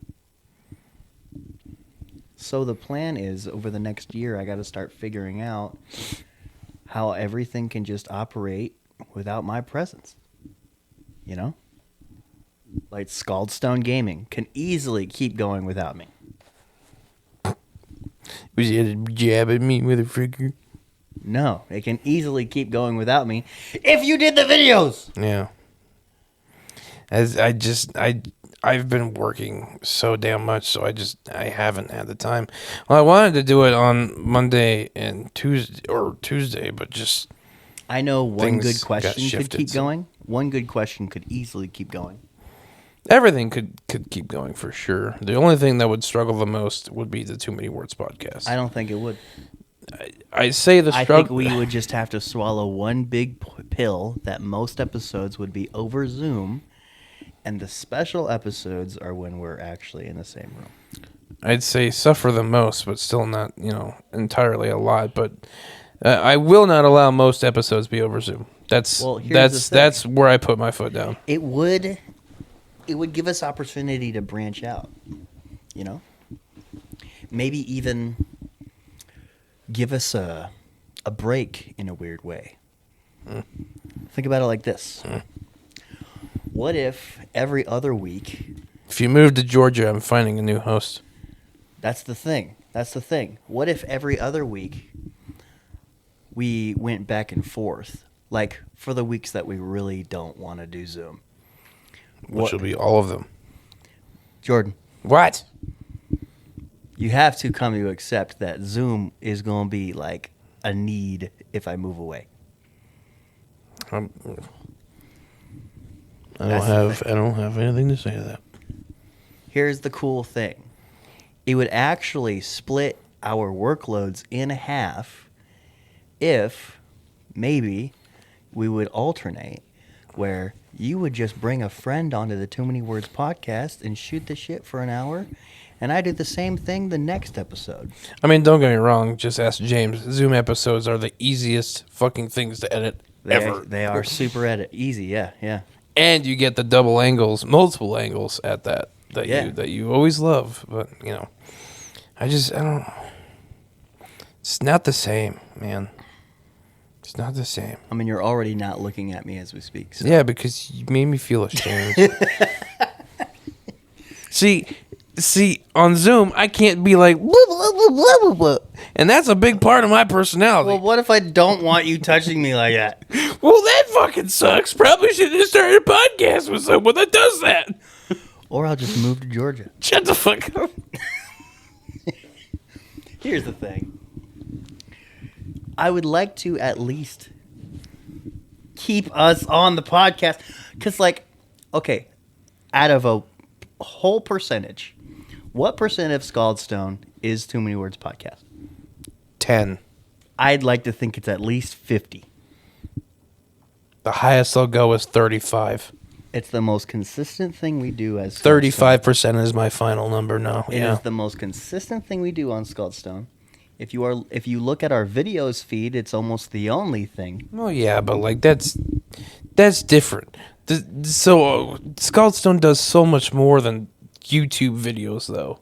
So the plan is over the next year, I got to start figuring out how everything can just operate without my presence. You know? Like Scaldstone Gaming can easily keep going without me. Was you had a jab at me, motherfucker? No, it can easily keep going without me if you did the videos. Yeah. I've been working so damn much, so I haven't had the time. Well, I wanted to do it on Monday and Tuesday, but just I know one things good got question could shifted, keep so- going. One good question could easily keep going. everything could keep going for sure. The only thing that would struggle the most would be the Too Many Words podcast. I don't think it would. I say the I struggle. think we would just have to swallow one big pill that most episodes would be over Zoom, and the special episodes are when we're actually in the same room. I'd say suffer the most, but still not, entirely a lot. But I will not allow most episodes be over Zoom. That's Well, here's the thing. that's where I put my foot down. It would give us opportunity to branch out, you know? Maybe even give us a break in a weird way. Think about it like this. What if every other week, If you move to Georgia, I'm finding a new host. that's the thing. What if every other week we went back and forth, like for the weeks that we really don't want to do Zoom? Which will be all of them. Jordan, What? you have to come to accept that Zoom is going to be like a need if I move away. I That's the don't have anything to say to that. Here's the cool thing. It would actually split our workloads in half if maybe we would alternate where you would just bring a friend onto the Too Many Words podcast and shoot the shit for an hour, and I do the same thing the next episode. I mean, don't get me wrong. Just ask James. Zoom episodes are the easiest fucking things to edit ever. They are super easy, yeah. And you get the double angles, multiple angles at that Yeah. that you always love. But I don't. It's not the same, man. It's not the same. I mean, you're already not looking at me as we speak. So. Yeah, because you made me feel ashamed. See, on Zoom, I can't be like, blah, blah, blah, blah, blah, blah. And that's a big part of my personality. Well, what if I don't want you touching me like that? Well, that fucking sucks. Probably should have started a podcast with someone that does that. Or I'll just move to Georgia. Shut the fuck up. Here's the thing. I would like to at least keep us on the podcast. Because, okay, out of a whole percentage, what percent of Scaldstone is Too Many Words podcast? 10. I'd like to think it's at least 50. The highest I'll go is 35. It's the most consistent thing we do as Scaldstone. 35% is my final number now. It Yeah. is the most consistent thing we do on Scaldstone. If you look at our videos feed, it's almost the only thing. Well, yeah, but that's different. So Scaldstone does so much more than YouTube videos, though.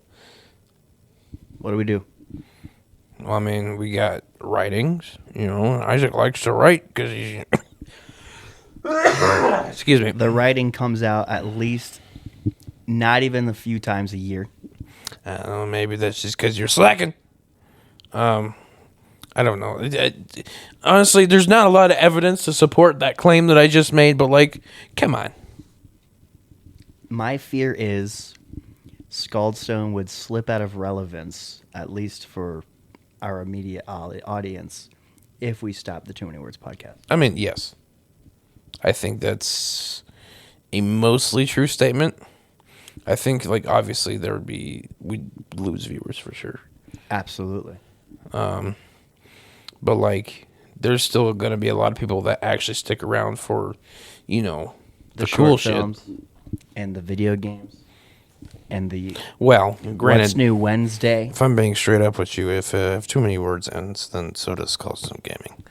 What do we do? Well, I mean, we got writings. Isaac likes to write because he's. Excuse me. The writing comes out at least not even a few times a year. I don't know, maybe that's just because you're slacking. I don't know. Honestly, there's not a lot of evidence to support that claim that I just made, but come on. My fear is Scaldstone would slip out of relevance, at least for our immediate audience, if we stop the Too Many Words podcast. I mean, yes. I think that's a mostly true statement. I think, obviously, we'd lose viewers for sure. Absolutely. But, there's still going to be a lot of people that actually stick around for, the cool short shit. films and the video games and the Well, What's granted, New Wednesday. if I'm being straight up with you, if Too Many Words ends, then so does Scaldstone Gaming.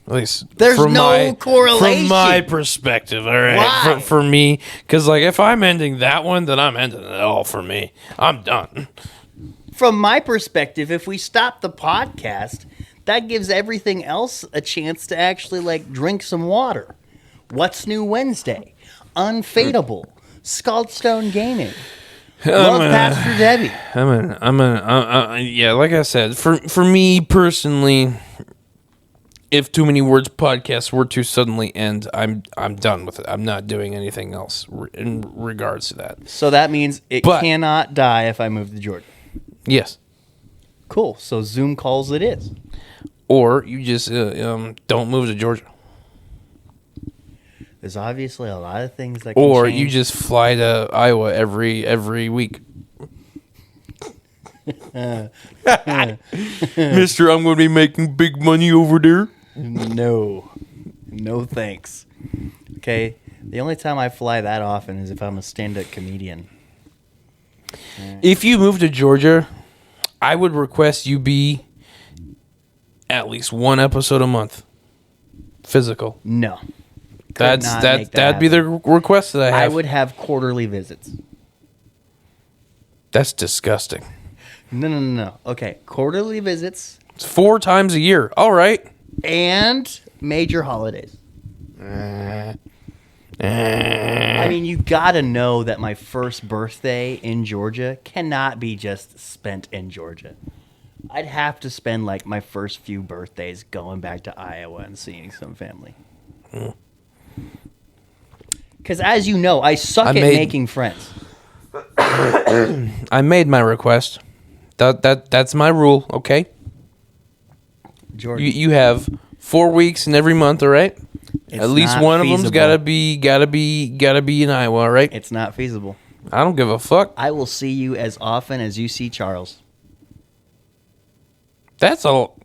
At least There's from no correlation. From my perspective, all right? Why? For me, because, if I'm ending that one, then I'm ending it all for me. I'm done. From my perspective, if we stop the podcast, that gives everything else a chance to actually like drink some water. What's New Wednesday? Unfadable. Scaldstone Gaming. Love Pastor Debbie. Yeah, like I said, for me personally, if Too Many Words podcast were to suddenly end, I'm done with it. I'm not doing anything else in regards to that. So that means it But- cannot die if I move to Georgia. Yes. Cool. So Zoom calls it is. Or you just don't move to Georgia. There's obviously a lot of things that can Or change. you just fly to Iowa every week. Mister, I'm going to be making big money over there. No. No thanks. Okay? The only time I fly that often is if I'm a stand-up comedian. If you move to Georgia, I would request you be at least one episode a month. Physical. No. That'd not be the request that I I have. would have quarterly visits. That's disgusting. No. Okay. Quarterly visits It's 4 times a year. All right. and major holidays. I mean, you gotta know that my first birthday in Georgia cannot be just spent in Georgia. I'd have to spend like my first few birthdays going back to Iowa and seeing some family. Because as you know, I suck at making friends. I made my request. That's my rule. Okay. Jordan, You have 4 weeks in every month. All right. it's At least not one of them's feasible. gotta be in Iowa. All right. It's not feasible. I don't give a fuck. I will see you as often as you see Charles. That's all.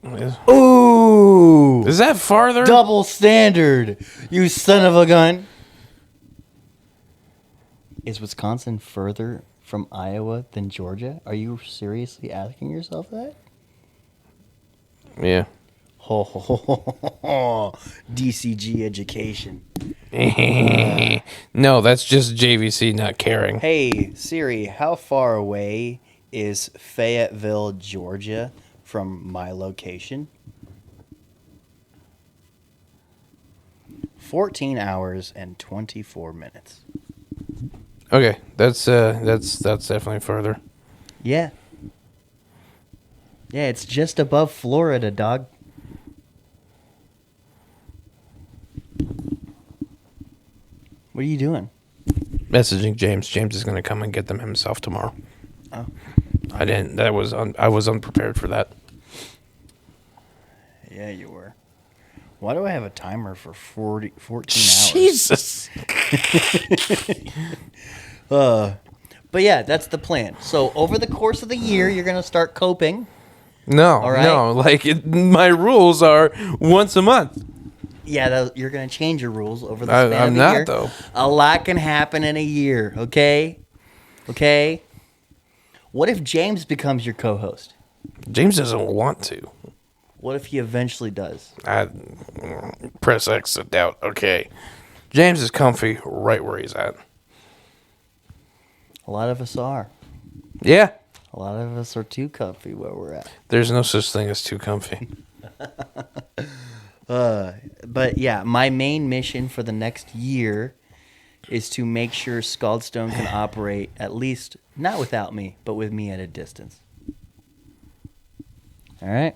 Ooh! Is that farther? Double standard, you son of a gun. Is Wisconsin further from Iowa than Georgia? Are you seriously asking yourself that? Yeah. Ho, ho, ho, ho, ho, ho. DCG education. No, that's just JVC not caring. Hey, Siri, how far away is Fayetteville, Georgia from my location? 14 hours and 24 minutes. Okay, that's definitely further. Yeah. Yeah, it's just above Florida, dog. What are you doing? Messaging James. James is going to come and get them himself tomorrow. Oh. I didn't. I was unprepared for that. Yeah, you were. Why do I have a timer for 14 hours? Jesus. But yeah, that's the plan. So over the course of the year, you're going to start coping. No, All right. no. Like my rules are once a month. Yeah, you're going to change your rules over the I- span I'm of the not, year. though. A lot can happen in a year, okay? Okay? What if James becomes your co-host? James doesn't want to. What if he eventually does? I press X to doubt. Okay, James is comfy right where he's at. A lot of us are. Yeah. A lot of us are too comfy where we're at. There's no such thing as too comfy. But yeah, my main mission for the next year is to make sure Scaldstone can operate at least not without me, but with me at a distance. All right?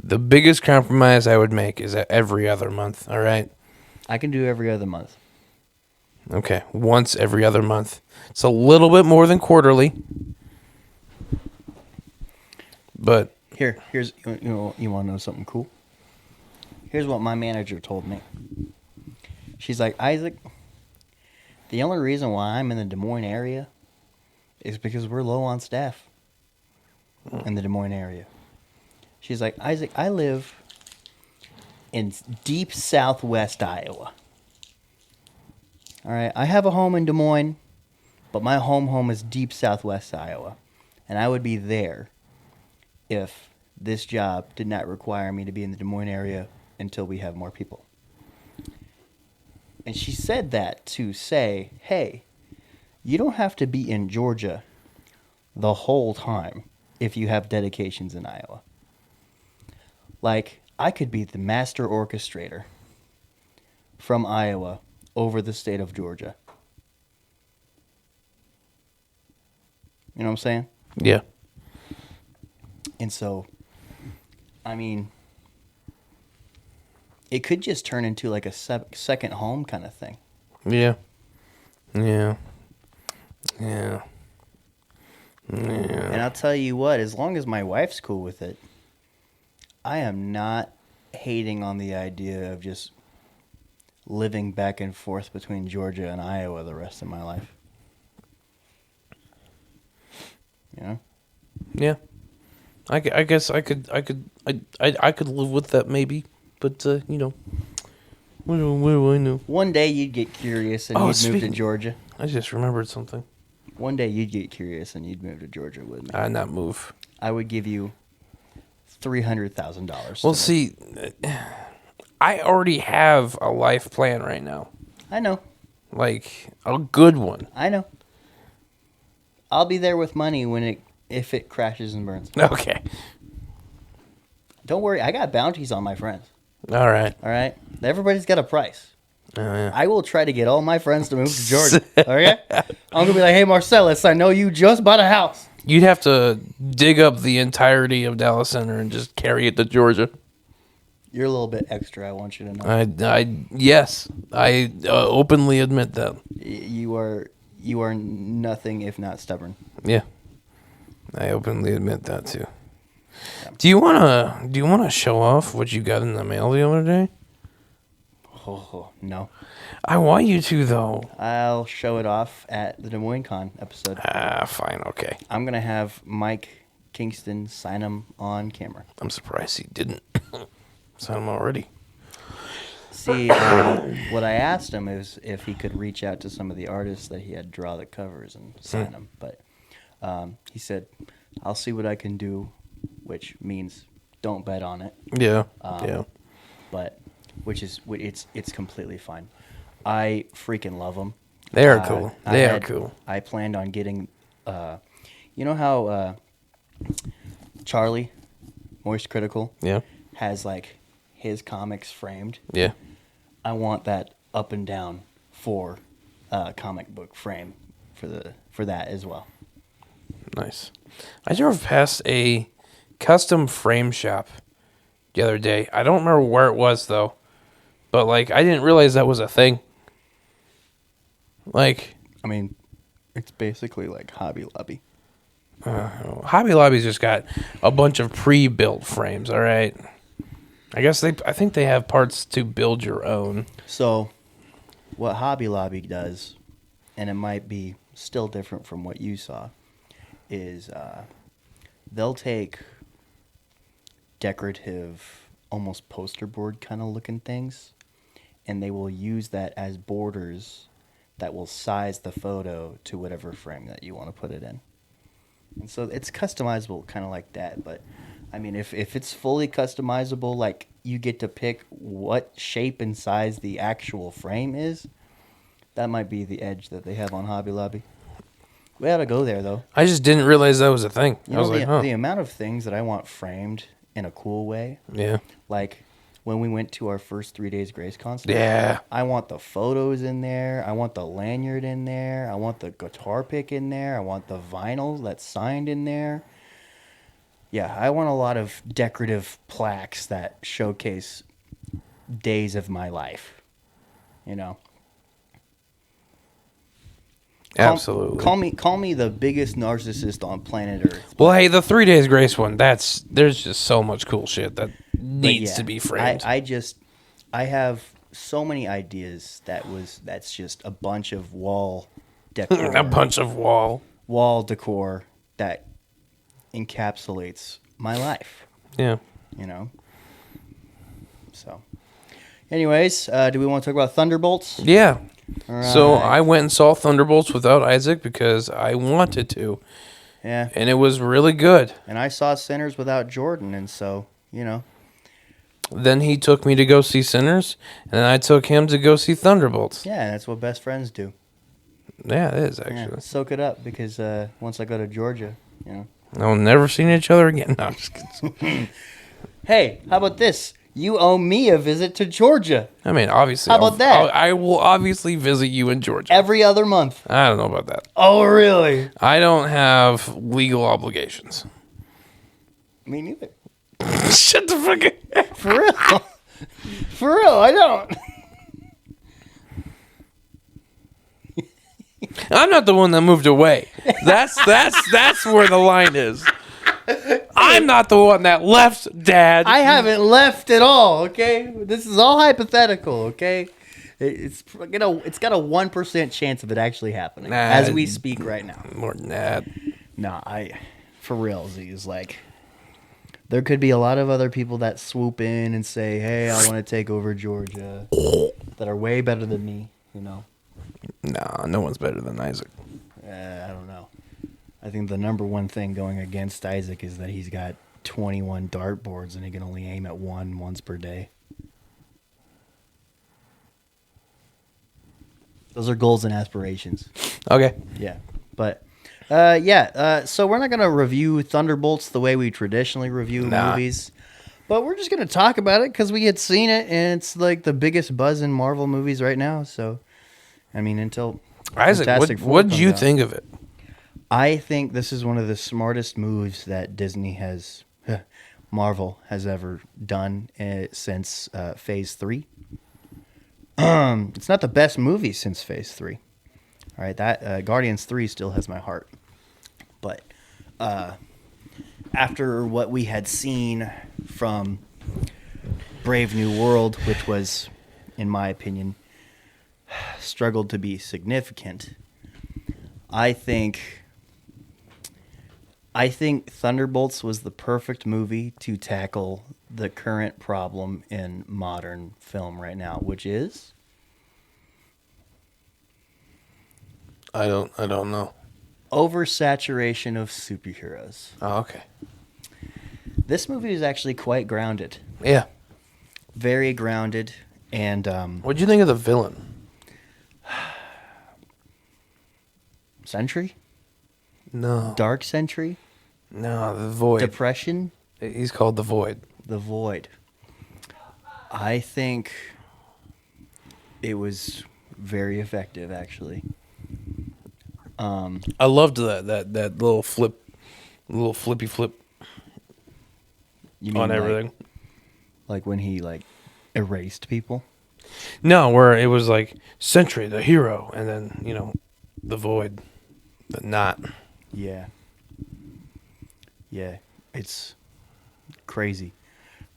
The biggest compromise I would make is every other month. All right. I can do every other month. Okay, once every other month. It's a little bit more than quarterly. But Here's you want to know something cool? Here's what my manager told me. She's like, Isaac, the only reason why I'm in the Des Moines area is because we're low on staff in the Des Moines area. She's like, Isaac, I live in deep southwest Iowa. All right, I have a home in Des Moines, but my home is deep southwest Iowa. And I would be there if this job did not require me to be in the Des Moines area until we have more people. And she said that to say, hey, you don't have to be in Georgia the whole time if you have dedications in Iowa. Like, I could be the master orchestrator from Iowa over the state of Georgia. You know what I'm saying? Yeah. And so, I mean, it could just turn into like a second home kind of thing. Yeah. Yeah. Yeah. Yeah. And I'll tell you what, as long as my wife's cool with it, I am not hating on the idea of just living back and forth between Georgia and Iowa the rest of my life. You know? Yeah. I guess I could live with that maybe, but you know, what do I know? One day you'd get curious and you'd move to speaking- Georgia. I just remembered something. One day you'd get curious and you'd move to Georgia with me. I not move. I would give you $300,000. Well, see, I already have a life plan right now, I know. like a good one. I know. I'll be there with money if it crashes and burns. Okay. Don't worry, I got bounties on my friends. All right. All right, everybody's got a price. Yeah. I will try to get all my friends to move to Georgia. Okay, I'm gonna be like, hey Marcellus, I know you just bought a house. You'd have to dig up the entirety of Dallas Center and just carry it to Georgia. You're a little bit extra. I want you to know. I openly admit that. You are nothing if not stubborn. Yeah, I openly admit that too. Do you wanna show off what you got in the mail the other day? Oh no, I want you to though. I'll show it off at the Des Moines Con episode. Fine, okay. I'm gonna have Mike Kingston sign them on camera. I'm surprised he didn't sign him already. See, what I asked him is if he could reach out to some of the artists that he had draw the covers and sign them. But he said, I'll see what I can do, which means don't bet on it. Yeah, Um, yeah. But it's completely fine. I freaking love them. They are cool. They are cool. I planned on getting, you know how Charlie, Moist Critical, Yeah, has like his comics framed. yeah. I want that up and down for comic book frame for that as well. Nice. I drove past a custom frame shop the other day. I don't remember where it was though, but like I didn't realize that was a thing. Like I mean, it's basically like Hobby Lobby. Hobby Lobby's just got a bunch of pre-built frames. All right. I think they have parts to build your own. So, what Hobby Lobby does, and it might be still different from what you saw, is they'll take decorative, almost poster board kind of looking things, and they will use that as borders that will size the photo to whatever frame that you want to put it in. And so it's customizable kind of like that, but I mean, if it's fully customizable, like you get to pick what shape and size the actual frame is, that might be the edge that they have on Hobby Lobby. We ought to go there, though. I just didn't realize that was a thing. You I was know, like, huh. the amount of things that I want framed in a cool way, Yeah. like when we went to our first 3 Days Grace concert. Yeah. I want the photos in there. I want the lanyard in there. I want the guitar pick in there. I want the vinyl that's signed in there. Yeah, I want a lot of decorative plaques that showcase days of my life. You know. Absolutely. Call me the biggest narcissist on planet Earth. Well, hey, the 3 Days Grace one, there's just so much cool shit that But needs yeah, to be framed. I have so many ideas that's just a bunch of wall decor. A bunch of wall decor that encapsulates my life, Yeah. you know. So, anyways, do we want to talk about Thunderbolts? Yeah. So Right. I went and saw Thunderbolts without Isaac because I wanted to, Yeah, and it was really good. and I saw Sinners without Jordan, and so, you know. Then he took me to go see Sinners, and then I took him to go see Thunderbolts. Yeah, that's what best friends do. Yeah, it is Yeah, actually. soak it up because once I go to Georgia, you know. I'll never see each other again. No, I'm just kidding. Hey, how about this? You owe me a visit to Georgia I mean, obviously. How about that? I will obviously visit you in Georgia. every other month. I don't know about that. Oh, really? I don't have legal obligations. Me neither. Shut the fuck up. For real. For real, I don't. I'm not the one that moved away. That's where the line is. I'm not the one that left, Dad. I haven't left at all, okay? This is all hypothetical, okay? It's got a 1% chance of it actually happening as we speak right now. More than that. No, for real, Z, like, there could be a lot of other people that swoop in and say, hey, I want to take over Georgia, that are way better than me, you know? Nah, no one's better than Isaac. I don't know. I think the number one thing going against Isaac is that he's got 21 dartboards and he can only aim at one once per day. Those are goals and aspirations. Okay. Yeah. But, so we're not going to review Thunderbolts the way we traditionally review movies. But we're just going to talk about it because we had seen it and it's like the biggest buzz in Marvel movies right now. So, I mean, until Isaac, Fantastic Four what did comes you out. think of it? I think this is one of the smartest moves that Marvel has ever done since Phase 3. It's not the best movie since Phase 3. All right, that Guardians 3 still has my heart. But after what we had seen from Brave New World, which was, in my opinion, struggled to be significant, I think Thunderbolts was the perfect movie to tackle the current problem in modern film right now, which is I don't know. oversaturation of superheroes. Oh, okay. This movie is actually quite grounded, Yeah. very grounded, and What'd you think of the villain? Sentry, No. Dark Sentry, No, the Void. Depression, He's called the Void. the Void. I think it was very effective, actually. I loved that little flippy flip You on mean everything. like when he erased people? No, where it was like Sentry, the hero, and then, the Void, the not. Yeah. Yeah, it's crazy.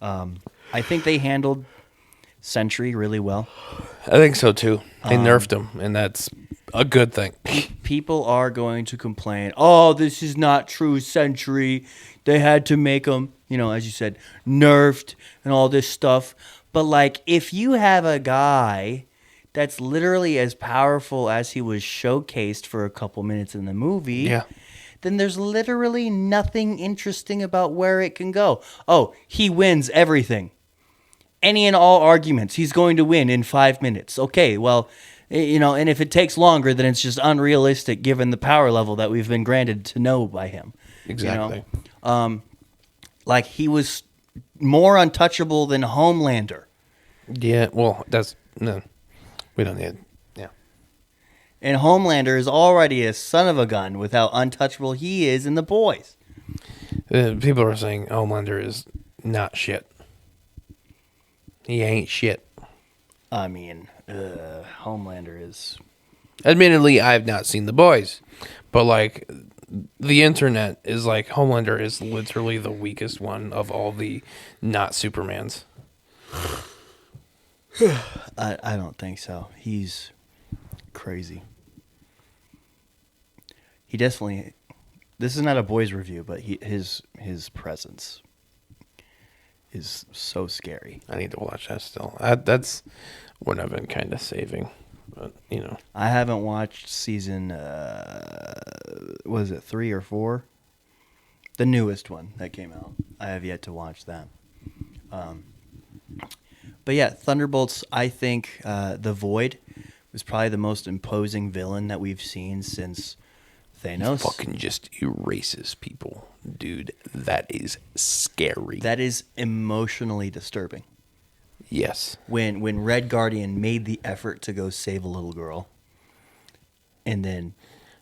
I think they handled Sentry really well. I think so too. They nerfed him, and that's a good thing. People are going to complain, oh, this is not true Sentry. They had to make him, as you said, nerfed and all this stuff. But, if you have a guy that's literally as powerful as he was showcased for a couple minutes in the movie, Yeah. then there's literally nothing interesting about where it can go. Oh, he wins everything. Any and all arguments, he's going to win in 5 minutes. Okay, well, and if it takes longer, then it's just unrealistic given the power level that we've been granted to know by him. Exactly. He was more untouchable than Homelander. Yeah, well, no. We don't need. Yeah. And Homelander is already a son of a gun with how untouchable he is in The Boys. People are saying Homelander is not shit. He ain't shit. I mean, Homelander is... Admittedly, I've not seen The Boys, but the internet is like Homelander is literally the weakest one of all the not Supermans. I don't think so. He's crazy. He definitely... This is not a Boys review, but his presence is so scary. I need to watch that still. That's what I've been kind of saving, but I haven't watched season, was it 3 or 4? The newest one that came out. I have yet to watch that. But yeah, Thunderbolts, I think the Void was probably the most imposing villain that we've seen since Thanos. fucking just erases people. Dude, that is scary. That is emotionally disturbing. Yes. When Red Guardian made the effort to go save a little girl, and then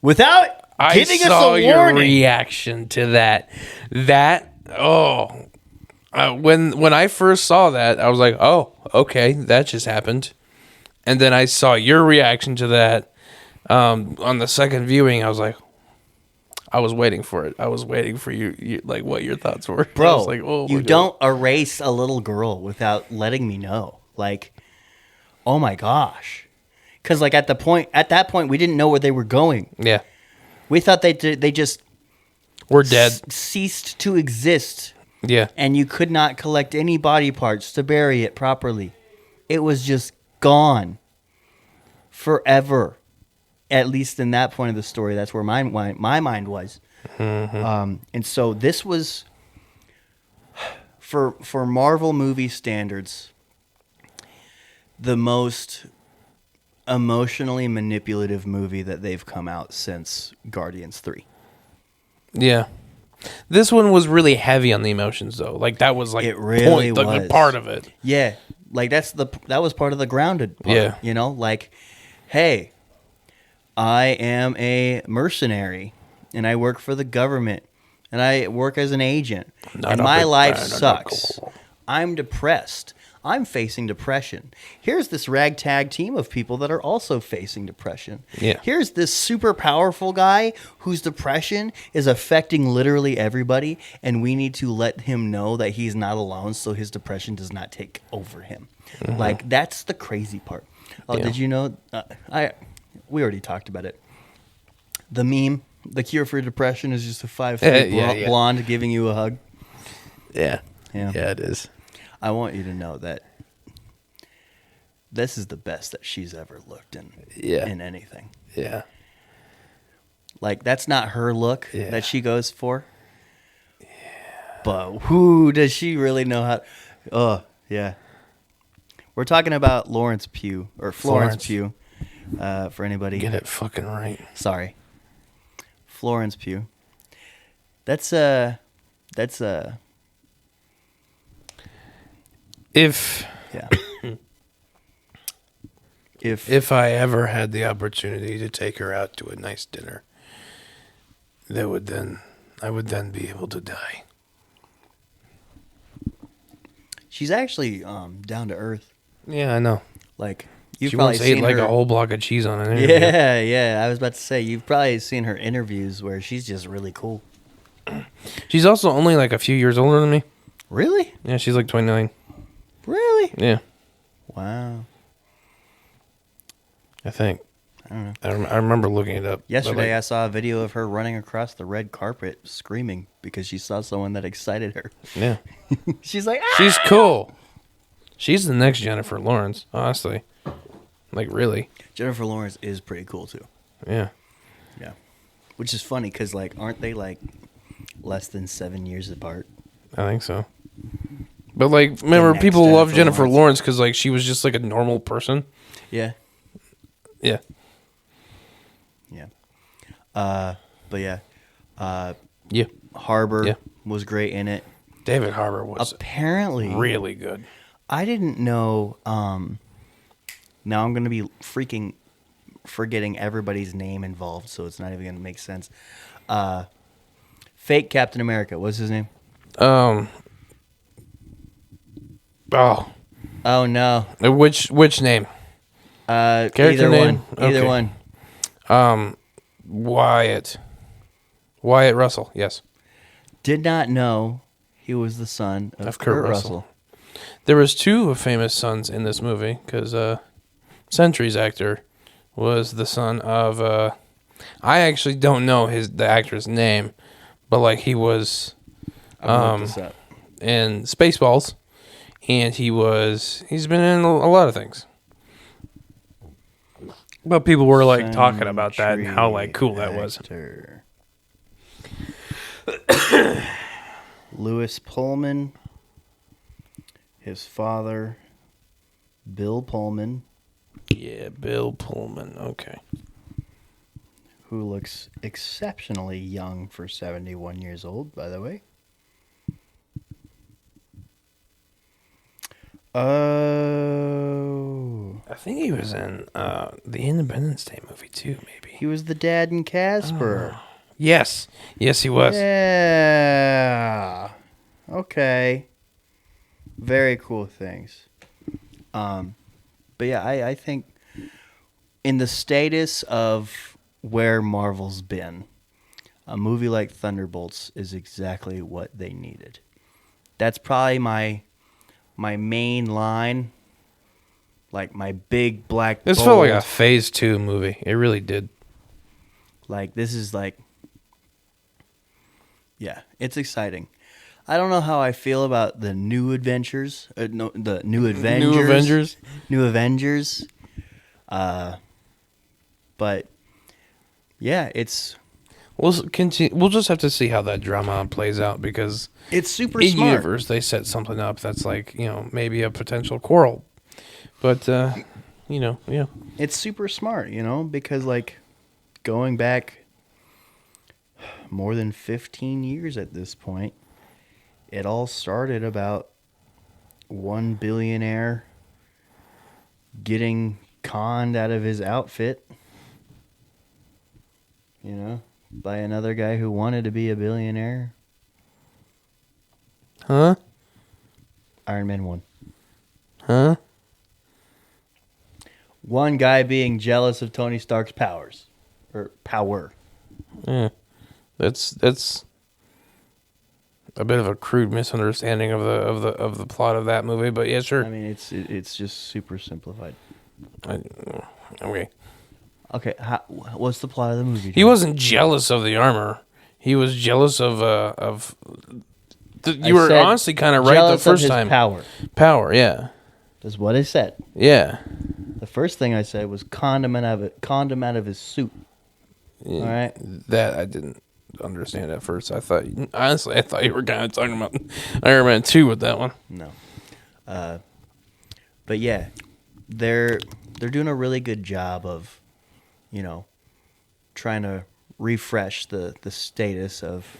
without I giving saw us a your warning, reaction to that. When I first saw that, I was like, oh, okay, that just happened. And then I saw your reaction to that on the second viewing. I was like, I was waiting for it. I was waiting for you like what your thoughts were. I bro, was like, oh, you my God. don't erase a little girl without letting me know. Like, oh my gosh, because like at that point, we didn't know where they were going. Yeah, We thought they just we're dead. ceased to exist, Yeah, and you could not collect any body parts to bury it properly. It was just gone forever. At least in that point of the story, that's where my mind was. And so this was, for Marvel movie standards, the most emotionally manipulative movie that they've come out since Guardians 3. yeah. This one was really heavy on the emotions, though. Like that was like It really like was. a part of it. Yeah, like that was part of the grounded part. Yeah. You know, like, hey, I am a mercenary and I work for the government and I work as an agent and my life sucks. I'm depressed. I'm facing depression. Here's this ragtag team of people that are also facing depression. Yeah. Here's this super powerful guy whose depression is affecting literally everybody, and we need to let him know that he's not alone so his depression does not take over him. Like, that's the crazy part. Oh, Yeah. did you know? We already talked about it. The meme, the cure for depression is just a 5'3" Yeah. blonde giving you a hug. Yeah, Yeah. yeah, it is. I want you to know that this is the best that she's ever looked in anything. Yeah, Like, that's not her look Yeah. that she goes for. Yeah. But who does she really know how? Oh, yeah. We're talking about Lawrence Pugh, or Florence Pugh, for anybody. get it fucking right. Sorry. Florence Pugh. That's If yeah. If I ever had the opportunity to take her out to a nice dinner, I would then be able to die. she's actually down to earth. Yeah, I know. Like, you've She probably once ate seen like her. a whole block of cheese on an interview. Yeah. I was about to say, you've probably seen her interviews where she's just really cool. She's also only like a few years older than me. Really? Yeah, she's like 29. Really? Yeah, Wow. I think. I don't know. I remember looking it up. but, Yesterday, I like, saw a video of her running across the red carpet screaming because she saw someone that excited her. yeah, She's like, ah! she's cool. She's the next Jennifer Lawrence, honestly. Like, really. Jennifer Lawrence is pretty cool, too. Yeah. Yeah. Which is funny because, like, aren't they, like, less than 7 years apart? I think so. But, like, remember, next people love Jennifer Jennifer Lawrence. Lawrence because, like, she was just, like, a normal person. Yeah. Yeah. Yeah. But, yeah. Yeah. Harbor Yeah. was great in it. David Harbour was Apparently, really good. I didn't know. Now I'm going to be freaking forgetting everybody's name involved, so it's not even going to make sense. Fake Captain America. What's his name? Oh. Oh, no. Which name? Character Either name? one. Either Okay. one. Wyatt Russell, yes. Did not know he was the son of Kurt Russell. There was two famous sons in this movie because Sentry's actor was the son of I actually don't know the actor's name, but like he was I'll look this up. in Spaceballs, and he's been in a lot of things. But people were like talking about that and how like cool that was. Actor. Lewis Pullman. His father, Bill Pullman, Yeah, Bill Pullman. Okay. who looks exceptionally young for 71 years old, by the way. Oh. I think he was in the Independence Day movie too, maybe. He was the dad in Casper. Yes. Yes, he was. Yeah. Okay. Very cool things. But yeah, I think in the status of where Marvel's been, a movie like Thunderbolts is exactly what they needed. That's probably my main line, like my big black. This felt like a Phase 2 movie. It really did. Like this is like, yeah, it's exciting. I don't know how I feel about the New Adventures. The New Avengers. New Avengers. New Avengers. But yeah, it's We'll continue. We'll just have to see how that drama plays out because super in smart. universe they set something up that's like maybe a potential quarrel, but yeah. It's super smart, because like going back more than 15 years at this point, it all started about one billionaire getting conned out of his outfit, by another guy who wanted to be a billionaire. Huh? Iron Man 1. Huh? One guy being jealous of Tony Stark's powers. Or power. Yeah. That's a bit of a crude misunderstanding of the plot of that movie, but yeah, sure. I mean, it's just super simplified. Okay. Okay, what's the plot of the movie? He wasn't jealous of the armor. He was jealous of. You were honestly kind of right the first time. Power, yeah. That's what I said. Yeah. The first thing I said was conned him out of his suit. Yeah. All right. That I didn't understand at first. I thought you were kind of talking about Iron Man 2 with that one. No. But yeah, they're doing a really good job of, trying to refresh the status of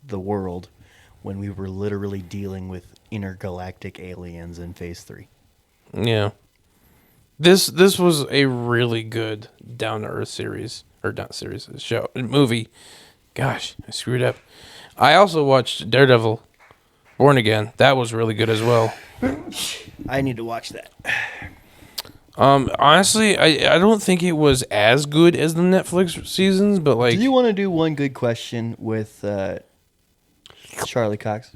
the world when we were literally dealing with intergalactic aliens in Phase 3. Yeah. This was a really good down to earth movie. Gosh, I screwed up. I also watched Daredevil Born Again. That was really good as well. I need to watch that. Honestly, I don't think it was as good as the Netflix seasons, but like. Do you want to do one good question with Charlie Cox?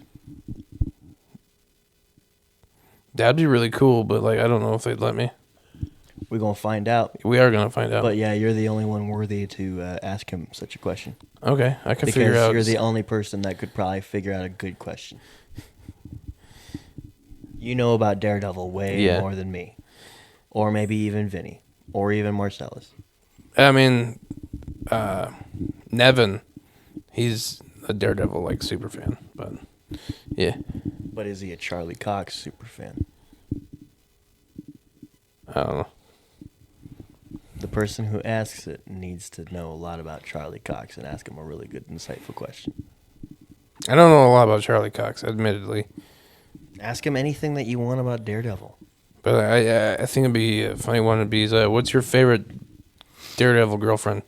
That'd be really cool, but like I don't know if they'd let me. We're gonna find out. We are gonna find out. But yeah, you're the only one worthy to ask him such a question. Okay, I can because figure out. You're the only person that could probably figure out a good question. You know about Daredevil way more than me. Or maybe even Vinny. Or even Marcellus. I mean, Nevin, he's a Daredevil like super fan, but yeah. But is he a Charlie Cox super fan? I don't know. The person who asks it needs to know a lot about Charlie Cox and ask him a really good, insightful question. I don't know a lot about Charlie Cox, admittedly. Ask him anything that you want about Daredevil. But I think it'd be a funny one to be, what's your favorite Daredevil girlfriend?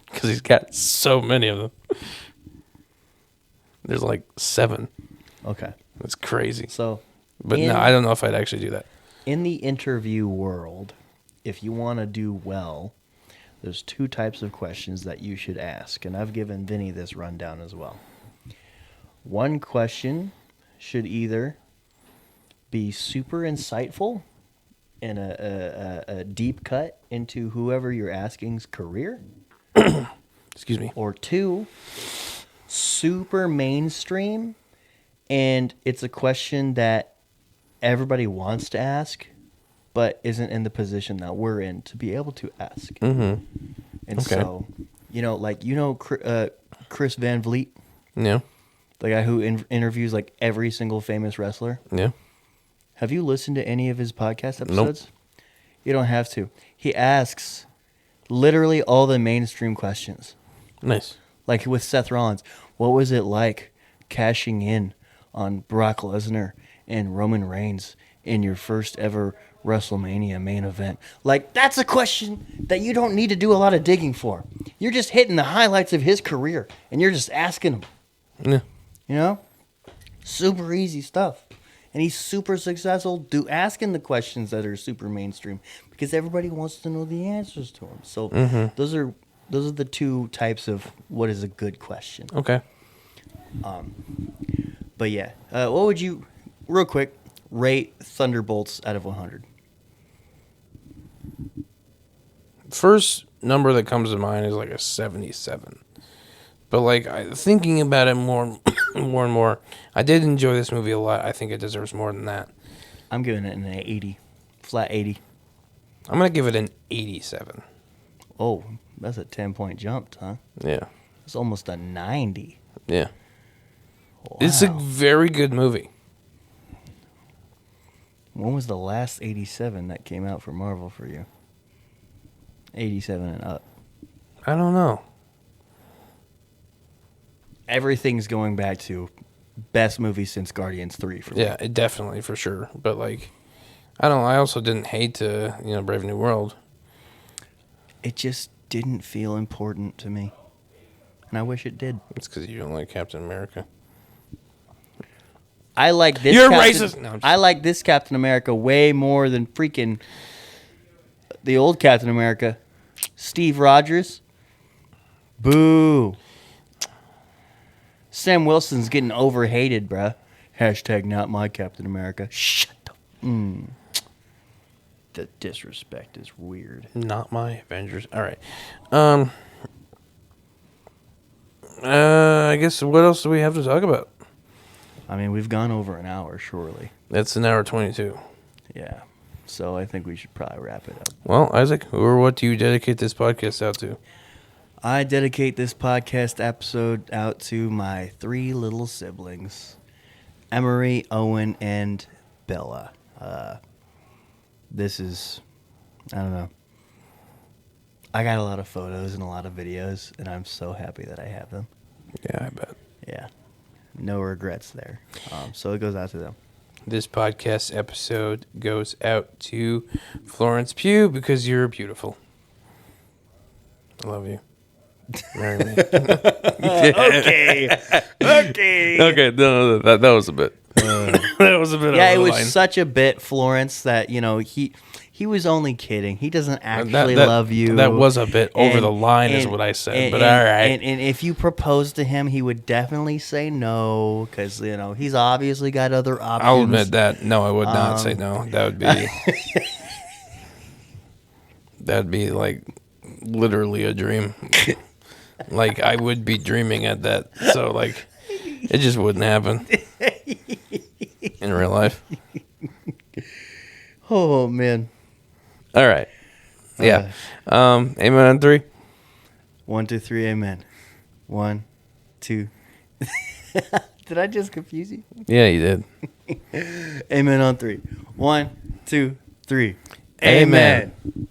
Because he's got so many of them. There's like 7. Okay. That's crazy. So, but no, I don't know if I'd actually do that. In the interview world, if you want to do well, there's 2 types of questions that you should ask. And I've given Vinny this rundown as well. One question should either be super insightful and a deep cut into whoever you're asking's career. Excuse me. Or 2, super mainstream, and it's a question that everybody wants to ask, but isn't in the position that we're in to be able to ask. Mm-hmm. And so, Chris Van Vliet? Yeah. The guy who interviews like every single famous wrestler? Yeah. Have you listened to any of his podcast episodes? Nope. You don't have to. He asks literally all the mainstream questions. Nice. Like with Seth Rollins, what was it like cashing in on Brock Lesnar and Roman Reigns in your first ever WrestleMania main event? Like, that's a question that you don't need to do a lot of digging for. You're just hitting the highlights of his career, and you're just asking him. Yeah. You know? Super easy stuff. And he's super successful asking the questions that are super mainstream because everybody wants to know the answers to them. So those are the two types of what is a good question. Okay. But yeah, what would you, real quick, rate Thunderbolts out of 100? First number that comes to mind is like a 77. But like thinking about it more and more, I did enjoy this movie a lot. I think it deserves more than that. I'm giving it an 80, flat 80. I'm gonna give it an 87. Oh, that's a 10-point jump, huh? Yeah. It's almost a 90. Yeah. Wow. It's a very good movie. When was the last 87 that came out for Marvel for you? 87 and up. I don't know. Everything's going back to best movie since Guardians 3 for me. Yeah, it definitely for sure. But like, I don't. I also didn't hate to Brave New World. It just didn't feel important to me, and I wish it did. It's because you don't like Captain America. I like this. You're racist. No, I'm just- I like this Captain America way more than freaking the old Captain America, Steve Rogers. Boo. Sam Wilson's getting overhated, bruh. Hashtag not my Captain America. Shut up. The disrespect is weird. Not my Avengers. All right. I guess what else do we have to talk about? I mean, we've gone over an hour, surely. That's an hour 22. Yeah. So I think we should probably wrap it up. Well, Isaac, who or what do you dedicate this podcast out to? I dedicate this podcast episode out to my 3 little siblings, Emery, Owen, and Bella. This is, I don't know. I got a lot of photos and a lot of videos, and I'm so happy that I have them. Yeah, I bet. Yeah. No regrets there. So it goes out to them. This podcast episode goes out to Florence Pugh because you're beautiful. I love you. Marry me. Okay. Okay, no, that was a bit. That was a bit. Yeah, over it the was line. such a bit, Florence, that, he was only kidding. He doesn't actually love you. That was a bit over the line, is what I said. But all right. And if you proposed to him, he would definitely say no because he's obviously got other options. I'll admit that. No, I would not say no. That would be. That'd be like literally a dream. Like I would be dreaming at that. So like, it just wouldn't happen in real life. Oh man. All right. Yeah. Amen on 3. 1, 2, 3. Amen. 1, 2. Did I just confuse you? Yeah, you did. Amen on 3. 1, 2, 3. Amen.